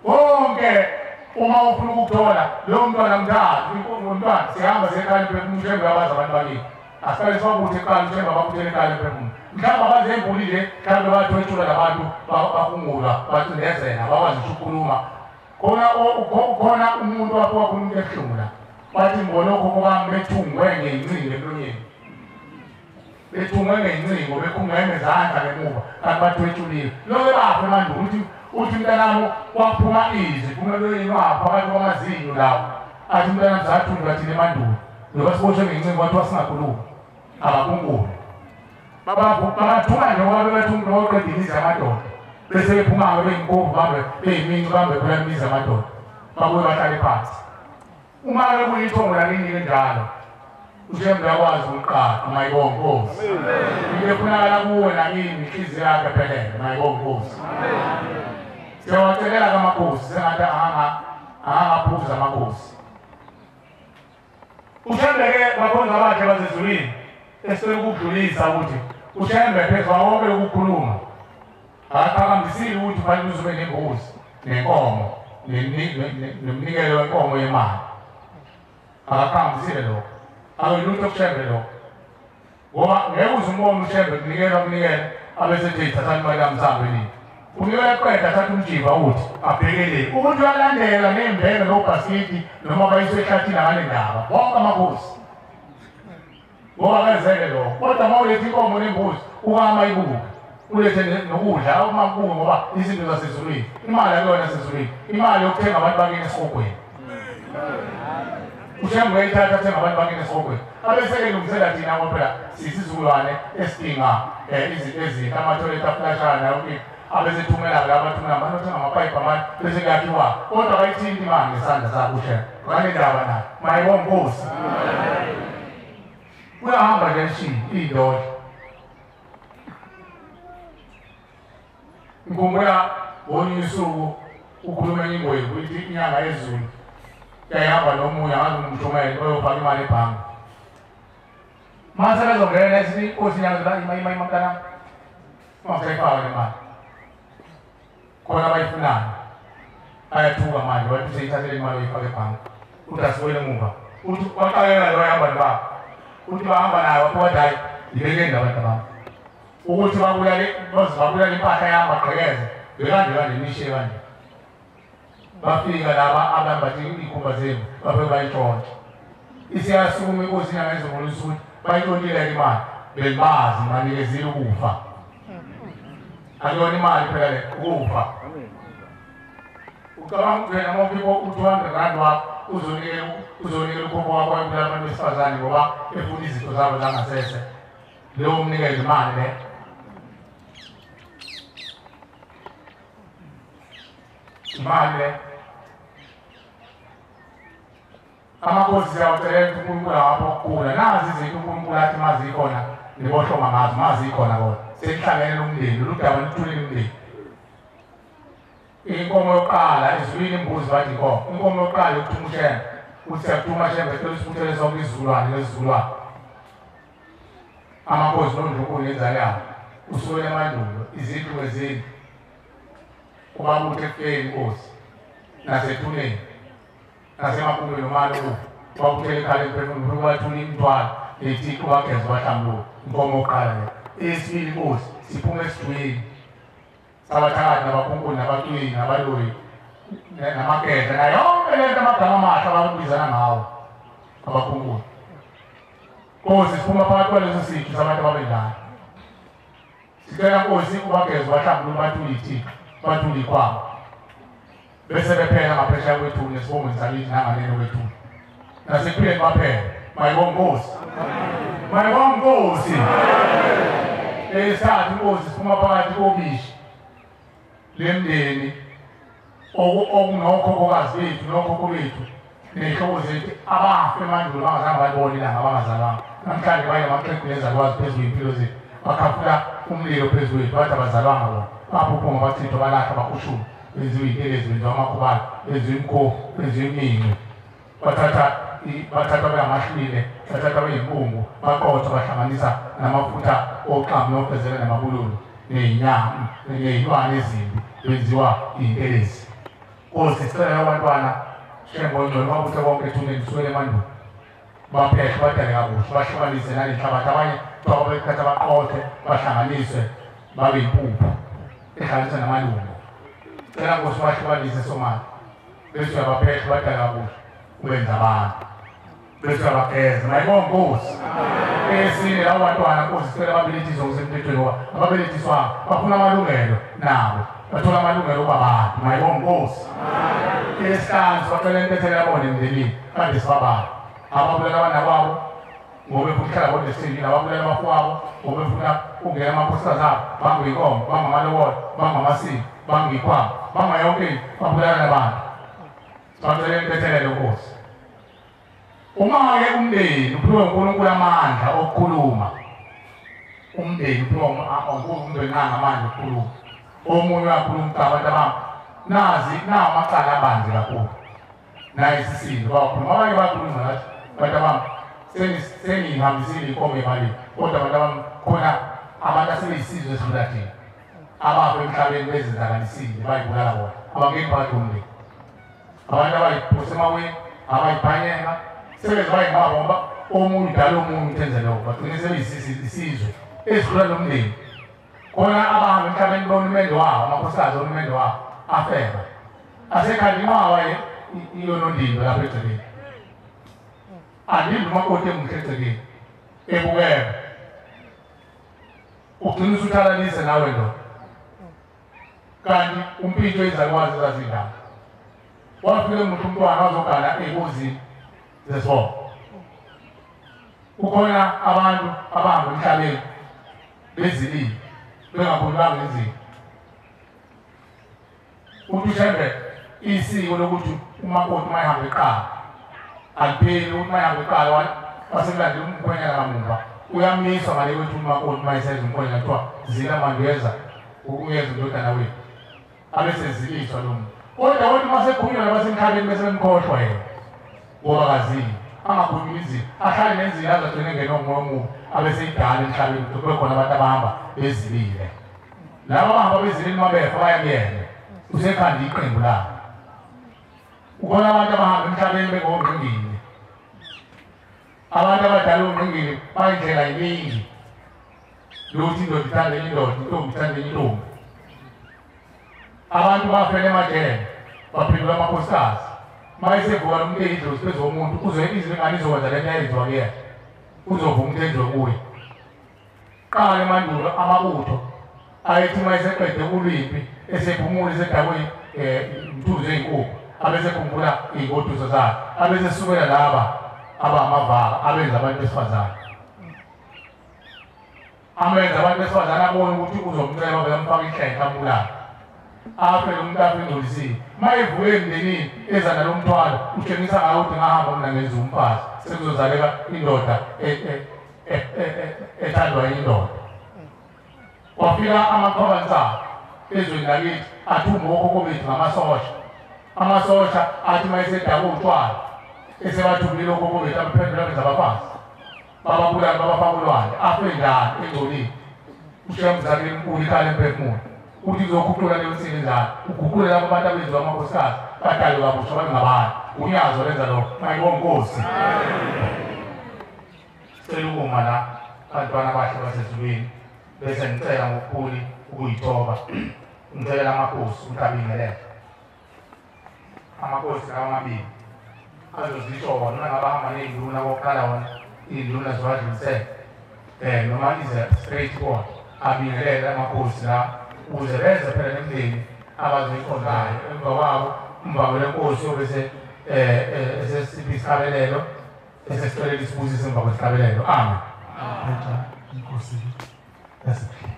wonke uma ufuna ukuthola lowo mntwana mthathu umntwana sihamba sekhaya ushembe yabazi abantu bakithi asiqale siwabuthi eqala ushembe ababuthele ekhaya emphefumulo mhlawumbe abazembuli nje mhlawumbe bathwethula labantu bahungula bacindezela bakwazi ukukhuluma khona umuntu apho wakhuluma ebuhlungu la bathi ngolokho kwami bethungwe ngeyincingo emlonyeni bethungwe ngeyincingo bekhungwe ngezandla ngemuva kanti bathwethulile loke baphe emandulo uthi mntanami waphuma izwi kumele wapha phakathi kwamazinyo lawo athi mntanami zathunjwa thina emandulo njengoba siboshwe ngeyincingo bathiwa singakhulumi abakunkulu babathuma nje ngoba bebathunga oqeda imizi yamadoda bese bephuma-ke beyinkovu bambe beyiminci bambe phela imizi yamadoda babuye bahlale phansi uma-ke kuyithongo lakini-ke njalo ushembe uyakwazi ukuqaqa mayibonge Nkosi into efunakala kuwe nakini inhliziyo yakhe ephelele mayibonge Nkosi siyawacelela kamakhosi sengathi angangaphuza amakhosi ushembe-ke bakhonza bakhe basezulwini esicela ukudlulisa ukuthi ushembe phezu wonke ukukhuluma akaqhakambisile ukuthi kufanele uzube nembuzi nenkomo nemnikelo wenkomo yemali akaqhakambisile lokho akuyilutho okushembe lokho ngoba ngeke uze umbone ushembe kunikela abesethi thathani imali yami sambe nini unikela eqeda thatha umjiva uthi abhekelele ukuthi uyalandela nembheke nobhasikidi noma bayiswe ehlathini akanendaba wonke amakhosi ngoba bezeke lokho kodwa uma uletha inkomo nembuzi ukama ibuka ulethe nokudla uma kuwe ngoba izinto zasezulwini imali akuyona yasezulwini imali yokuthenga abantu bakini esihogweni ushembe uyayithatha athenga abantu bakini esihogweni abeseke lungisela thina ngoba phela sisizulwane esidinga izinto ezinhle amathoyilethi aflashana yonke abezethumela laba thumela abantu othenga amapayipi amanye bese kuyakhiwa kodwa bayithinta imali ngesandla sakho ushembe ngale ndaba nayo mayibonge Nkosi uyahamba nje eshini iy'ndoda ngikhumbula ngolunye usuku ukhuluma enye ingwevu ithi inyanga yezulu yayihamba nomunye angazi umshumele oyofaka imali ebhange mase bezongena esithi inkosi inyanga ima mntanami ungasayifaka le mali khona abayifunayo ayathuka manje bathi seyithathele imali oyifaka ebhange uthi asibuyele emuva uthi baxakeka lo yahamba nobaba uthi bahamba nayo waphakathi hayi yibekeni labantu abami ukuthi babulale impahla yami bagqekeze bekanje nishe kanje bafika laba abambathe iy'khumba zenu bafike bayintshontshe isiyasukuma inkosi inyanga yezulu ukuthi bayintshontshile imali belibazi manikezile ukufa akuyona imali phela le ukufa ucabanga ukuthi wena mawufika u-200 wakho uzonikela ukhokho wakho wayebulala abantu besifazane ngoba efuna izinto zabo zangasese leyo umnikeza imali le imali le amakhosi siyawacelela ukuthi uNkulunkulu awapho okukhula nazi izinto uNkulunkulu athi mazikhona nibohloma ngazo mazikhona kodwa senihlangene nomndeni loludaba lithulile umndeni inkomo yokuqala ezulwini imbuzi bathi inkomo yokuqala yokuthuma ushembe uthi siyakuthuma shembe sicela usibuthele sonke isizukulwane lesizukulwane amakhosi noNdlunkulu nenzalo yabo usukela emandulo izinto ngezindlu ubabuthe ekufeni inkosi nasethuneni nasemakumbeni nomaloku babuthele ekhaleni phezulu bathula imithwalo lethixo bageze bahlambuluka inkomo yokuqala le eyesibili inkosi siphuma esidweni sabathakathi nabakhunkuli nabacwini nabaloyi namagedla nayo yonke lento amagama amahle ababizana ngawo abakhunkuli Nkosi siphuma phakathi kwaleso sithi sabantu ababendala sicela Nkosi ubageze bahlambuluka bathule ithixo bathule ikhwama bese bephela ngaphesheya kwethuli nesibongweni sakithi nanganeno kwethuli nasekuphileni baphela mayibonge Nkosi mayibonge Nkosi esithathu Nkosi siphuma phakathi kobishi lemndeni okunokhokhokazi bethu nokhokho bethu nehlobo zethu abafe emandulo bangazange balibone ilanga abangazalwanga namhlanje bayinamaxhegu nezalwazi phezu kwey'mpilo zethu bakhafula umlilo phezu kwethu bathi abazalwanga bona baphuphuma bachithwa balahla bakhushuma benziwe iy'ntelezi benziwa amakhubalo benziwe imkhofu benziwe iminwe bathatha beyamahlile bathatha beyimpungu baqotha bahlanganisa namafutha oxamu nofezela namabululu ney'lwane ezimbi benziwa iy'ntelezi Nkosi sicela abantwana shembongcwele babuthe bonke ethuneni kusukela emandulo baphehle badale kabusha bahlukanise nalenhlabathi abanye kuthiwa bekhathi abaqothe bahlanganiswe babe impuphu ehlanganise namalungu cela Nkosi bahlukanise somali bese uyabaphehle badale kabusha ubenza abantu bese uyabageza mayibonge Nkosi esine labo bantwana Nkosi sicela ababelethiswa ngokusemthethweni ngoba ababelethiswanga bafuna amalungelo nabo bathola amalungelo okuba bantu mayibonge Nkosi esihlanu sibacela intethelo yabona emndenini kade sibabala ababulala abanakwabo ngoba befuna ukuhlala bodwa esithini ababulala abafowabo ngoba befuna ukungena amakhosikazi abo banguyinkomo bangamalobolo bangamasiko bangiyikhwama bangayonke into babulala nabantu sibacela intethelo Nkosi uma-ke umndeni uphiwe uNkulunkulu amandla okukhuluma umndeni uphiwe umndeni nangamandla okukhuluma omunye uyakhuluma abantu abami nawo amacala abanzi kakhulu naye isisindo bawakhuluma abanye bayakhuluma nathi abantu abami sengiyihambisile inkomo emalini kodwa abantu abami khona abantu asebeyisizwe esifulathini abafa emhlabeni bezenzakalisile bayibulala bona abangeni phakathi komndeni abantu abayiphose emaweni abayibhanyeka sebeze bayingaba ngoba omunye udala omunye uthenze lokho bagcine sebeyisizwe esidlula lomndeni khona abahamba emhlabeni bonumende wabo amakhosikazi onumende wabo afeba asekhandi inqawa iyonondindo lapha egcekeni andindi umakoti emuhle egcekeni ebukeka ugcina usuthalalise nawe ndoda kanti umpintsho izalukwazi ezazindaba wafike umuntu umntwana wazogana ey'buzini zesibongo kukhona abantu abahamba emhlabeni bezilile bengabonwanga izinto uthi uthembe isiko lokuthi umakoti uma ehamba eqala alipheli ukuthi uma ehamba eqala wasemlandela umkhwenyana kamuva uyamiswa ngale kwethu umakoti uma esenza umkhwenyana kuthiwa zila mandweza uyenza indodana wethu abeseziliswa lo muntu kodwa kodwa uma sekhulunywa nabasemhlabeni bese bemkhohlwa yena ngoba kazini angakhulumi izinto ahlale nenzilo azagcine engenwa ngumoya omubi abeseyidala emhlabeni ukuthi kube khona abantu abahamba bezilile laba abahamba bezilile uma befa bayakuyena usekhanda iqembu labo ukhona abantu abahamba emhlabeni bengongqingili abantu abadala ongqingili bayindlela yiningi lokuthi indoda ithande indoda intombi ithande intombi abantu bafele emajele baphendula amakhosikazi mayesevuka nomuntu eyidlozi phezu komuntu izinto engane izokwenza lento ayenziwa kuyena uzova umuntu enziwe kuye qala emandulo amabutho ayethi mayeseqede ulwimpi esephumula esedabweni imthuzo ey'nkukhu abesekhumbula iy'ngoduso zakhe abesesukela laba abangamavaka abenza abantu besifazane amenza abantu besifazane abone ukuthi uzomcela bezamfaka inhla enkamulana afe lo muntu afe engcolisile uma evuke emndenini eza nalo mthwalo utshengisa ngayo ukuthi ngahamba mina ngenza umfazi sekuzozaleka indoda ethandwa yindoda wafika amakhobansaba ezweni lakithi athumba okhokho bethu ngamasosha amasosha athi uma esedaba utshwala esebathumile okhokho bethu abaphendula benza abafazi bababulala babafaka ulwandle afe njalo engcolile ushemzakile enkulu ikhala emphefumulo uthi kuzoguqula leyo nsini njalo uguqule labo abantu abenziwa amakhosikazi badalwe kabusha babengabani unyazo lenza lo mayibonkosi sicela ukuma la bantwana bahle basezulwini bese ngicela ngokukhulu ukuyithoba ngicela amakhosi ukuthi abingelele amakhosi lawo amabili azozisho wona noma ngabahamba ney'nduna kokuqala wona iy'nduna ziwadlulisele noma ize straight bona abingelele amakhosi la ukuze beze phela nemndeni abazoyiqondayo emva kwabo umvako lenkosi obese esesiphi isihlabelelo esesicelela isibusiso emva kwesihlabelelo amen inkosi yasephila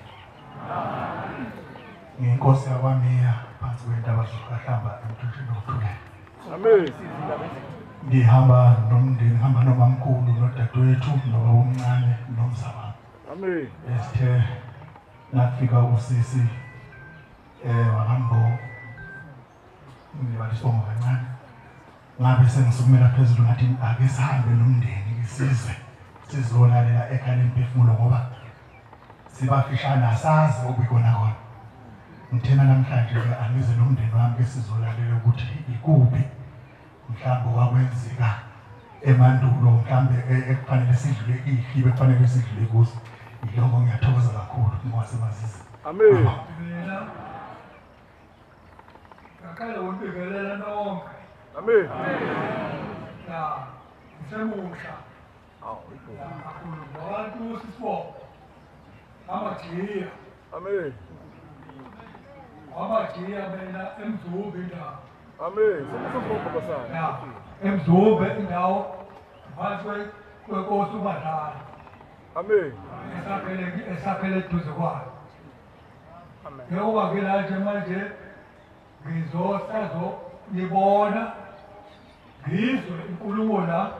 nginkosi yakwamiya phansi kwentaba zokuhlamba emthunjini wokuthula amen ngihamba nomndeni ngihamba nobamkhulu nodadewethu nobaba omncane nomzabami amen esithe nafika usisi wahambo ngibalisongo kancane ngabe sengisukumela phezulu ngathi ake sihambe nomndeni isizwe sizolalela ekhaya lemphefumulo ngoba sibafishana asazi okuyikona kona ngithena namhlanje angize nomndeni wami ke sizolalela ukuthi ikuphi mhlawumbe kwakwenzeka emandulo mhlawumbe ekufanele sidlule ihibe ekufanele sidlule kuzo yilongo ngiyathokoza kakhulu ngwasemazisi amen ngakhala ukubikelela nonke amen ya ngisemusha kakhulu ngabantu sisibongo amajiya amen amajiya mina emzumbe indawo amen sokubonga basana ya emzumbe indawo phansi kwenkosi umadala amen esakhele eduze kwayo njengoba ngila nje manje ngizosazo ngibona ngizwe inkulumo la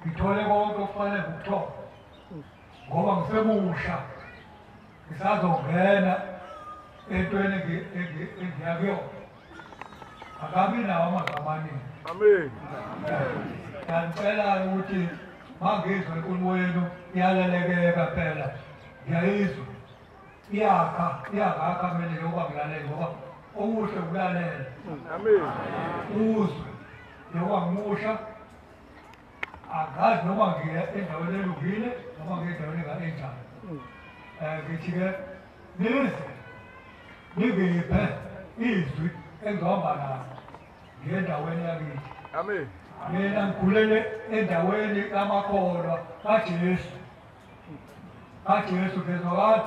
ngithole konke okufanele ngikuthole ngoba ngisemusha ngisazongena entweni engiyakuyona akabi nawo amazwi amaningi amen ngicela ukuthi mangizwe inkulumo yenu iyalelekeka phela ngiyayizwa iyakakha kumele yokuba ngilalele ngoba okuhle ukulalela amen uzwe yokuba ngimusha angazi noma ngiya endaweni elungile noma ngiya endaweni enjani ngithi-ke nize ningiphe izwi engizohamba nalo ngiye endaweni yakithi amen mina ngikhulele endaweni kamakholwa kaJesu athi Yesu kezwakala.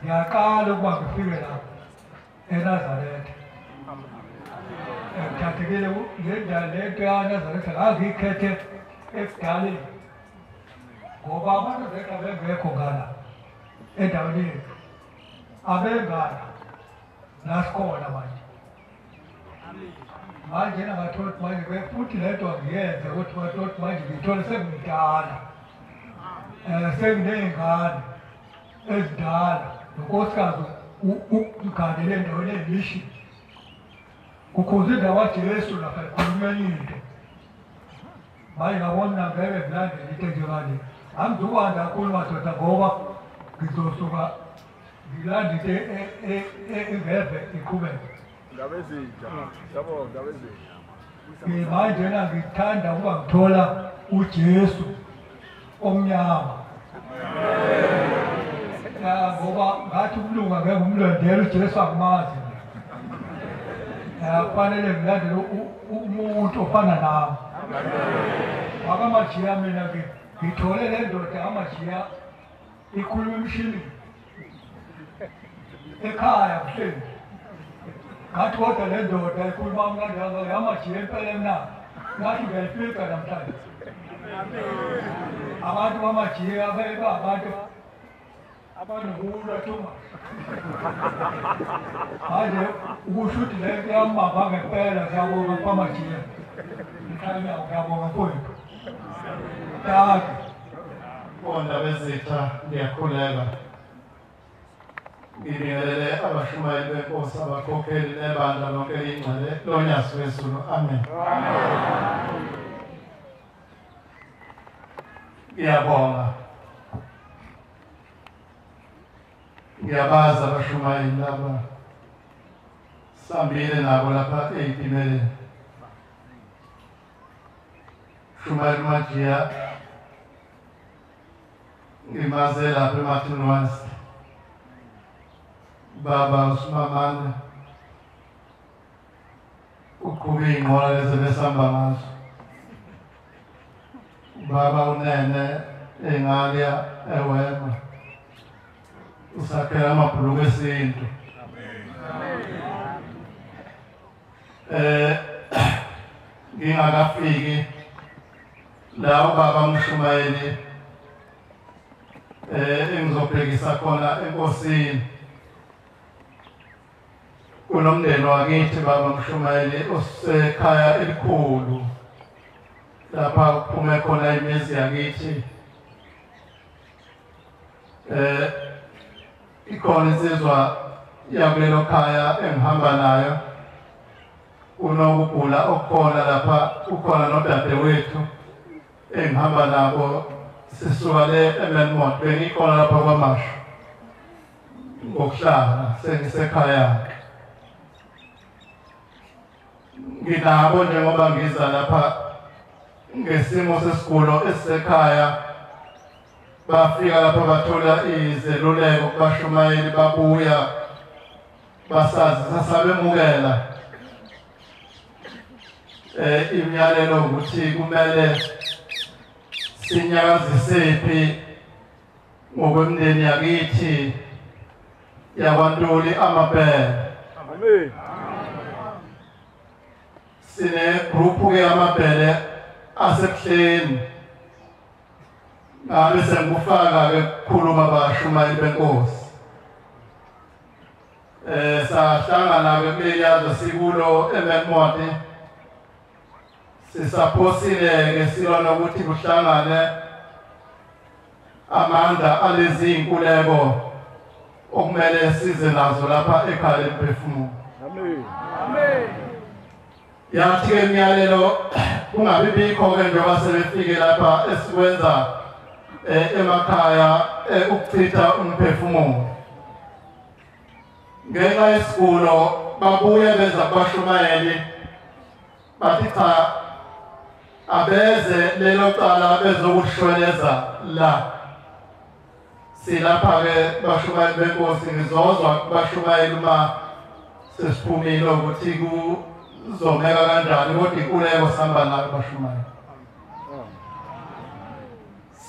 Ngiyaqala ukuba ngifike lapha eNazaretha. Ngithathekile lento yaNazaretha ngangiyikhethe ekudaleni ngoba abantu bethu bengekho ngala endaweni yethu abengala nasikhona manje. Manje nabathothi manje futhi lento angiyenze ukuthi bathothi manje ngithole sengidala senginey'ngane ezidala nonkosikazi uganele endaweni eyimishi ukhuze indawo kaJesu lapha ekhuluma enye into. Manje ngabona ngeke ngilandele into njengale angizukwazi kakhulu madoda ngoba ngizosuka ngilanda into engeve iqhubeke. Manje ngithanda ukuba ngithola uJesu omnyama ngoba ngathi ukulunga ngeke umlondele uJesu akumazi. Kufanele ngilandele umuntu ofana nami. Akamajiya mina ngithole le ndoda amajiya ikhuluma emshini ekhaya kuhleli. Ngathi kodwa le ndoda ikhuluma mnandi amajiya empeleni na ngathi ngiyayifika namhlanje. Abantu bamajiya abantu abanukulwa thuma. Manje ukusho ukuthi le nto yamava ngempela ngiyabonga kwamajiya. Ngiyabonga mfowethu. Tata. Bonda bezitha ngiyakhuleka. Ngibingelele abashumayeli benkosi abakhokheli nebandla lonke ingcwele lonyasi wezulu. Amen. Ngiyabonga. Ngiyabaza abashumayeli laba sambile nabo lapha ey'timeleni. Shumayeli Majiya ngimaze lapha eMathunwansi. Baba uSimamane uqhube iy'nqola lezi besihamba ngazo. Baba uNene eNgalya eWema usakhela amabhuluku esintu. Ngingakafiki la ubaba uMshumayeli engizobhekisa khona enkosini. Kunomndeni wakithi baba uMshumayeli osekhaya elikhulu lapha kuphume khona imizi yakithi. Ikhona insizwa yakulelo khaya engihamba nayo. Unokugula okukhona lapha ukhona nodadewethu engihamba nabo sisuka le eMelmont bengikhona lapha kwaMashu ngokuhlala sengisekhaya. Nginabo njengoba ngiza lapha ngesimo sesigulo esisekhaya. Bafika lapha bathola izeluleko kubashumayeli babuya basazi sasabemukela imiyalelo ukuthi kumele sinyakazisephi ngokwemndeni yakithi yakwaNtuli amabhele. Amen. Sine group ke amabhele asebuhleni. Ngabe sengufaka ke kukhuluma abashumayeli benkosi. Sahlangana ke kuleyazo sikulo eMelmont. Sisaphosile ke silona ukuthi kuhlangane amandla alezi inkuleko okumele size nazo lapha ekhaya lemphefumulo. Amen. Amen. Yathi ke imiyalelo kungabi bikho ke njengoba sebefike lapha esikwenza emakhaya ukuchitha umphefumulo. Ngenxa yesigulo babuye beza kubashumayeli bathi cha abeze lelo cala bezokushweleza la. Silapha ke bashumayeli benkosi ngizozwa kubashumayeli uma sesiphumile ukuthi kuzomeka kanjani kodwa inkuleko sihamba nayo bashumayeli.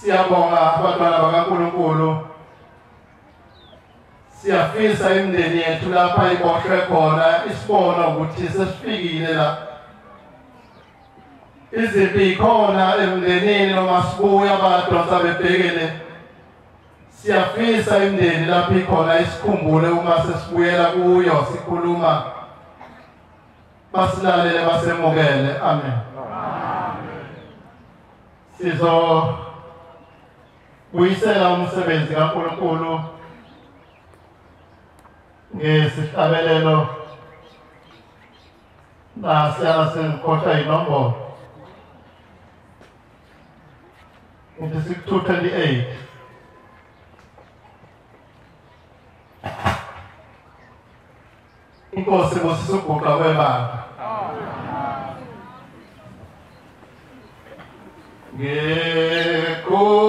Siyabonga abantwana bakaNkulunkulu. Siyafisa imindeni yethu lapha iboshwe khona isibona ukuthi sesifikile la. Izimpi ikhona emndenini noma sibuya abadonsa bebhekele. Siyafisa imindeni lapha ikhona isikhumbule uma sesibuyela kuyo sikhuluma. Basilalele basemukele. Amen. Sizo buyisela umsebenzi kaNkulunkulu ngesihlabelelo nasiyana sengikhohlwa inombolo. It is 228. Inkosi busisuguqa kwebandla. Ngekhumbula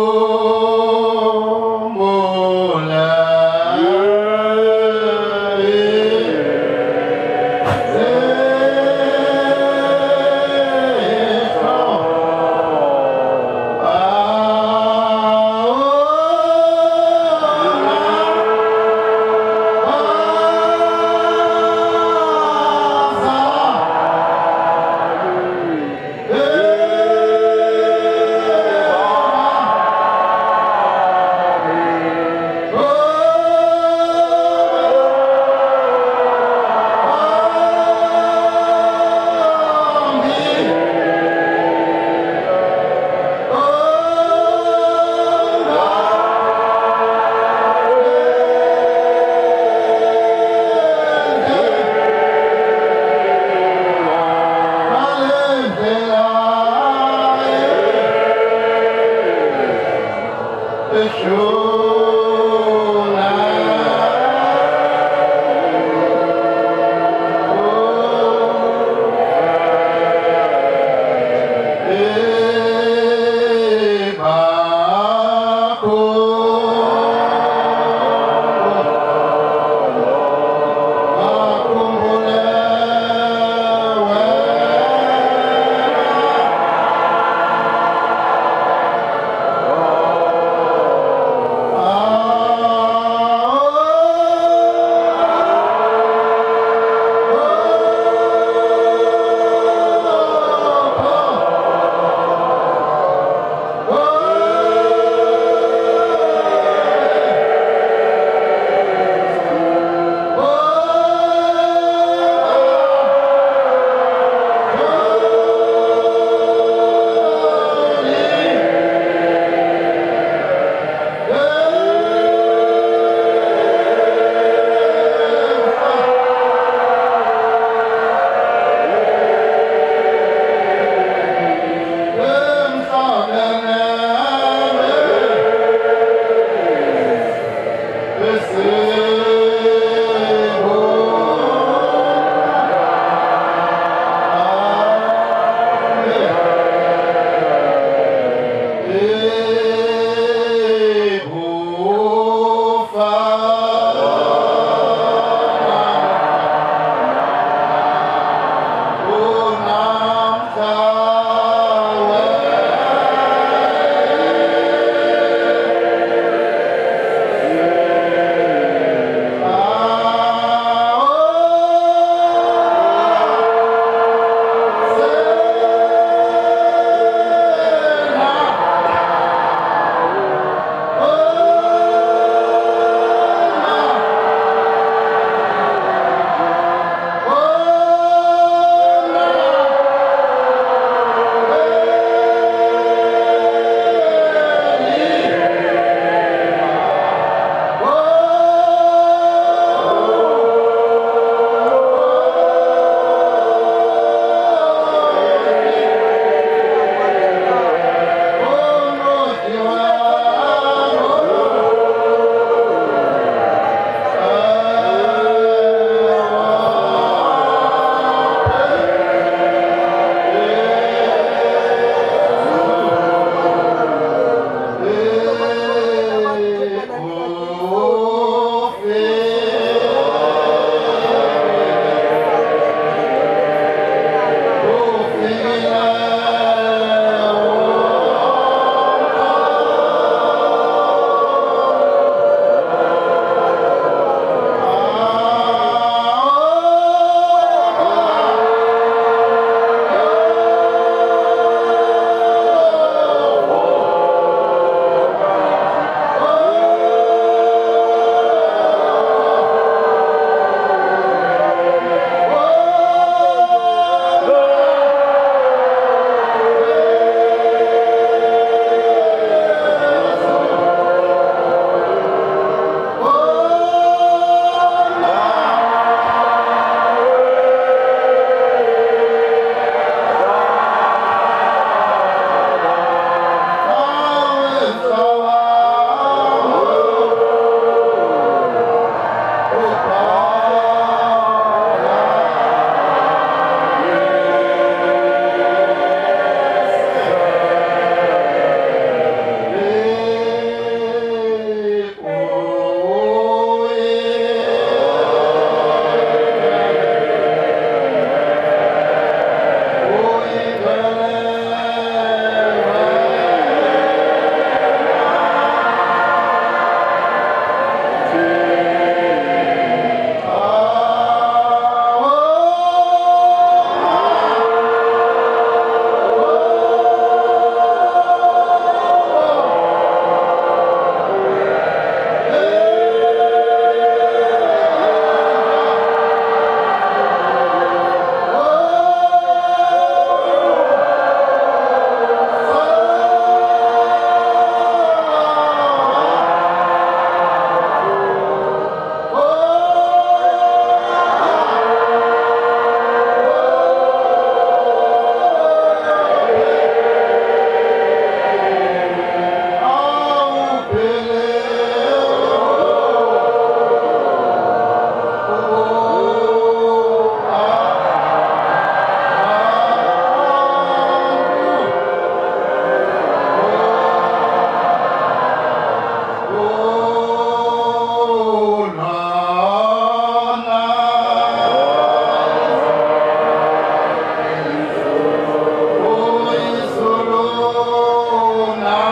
khona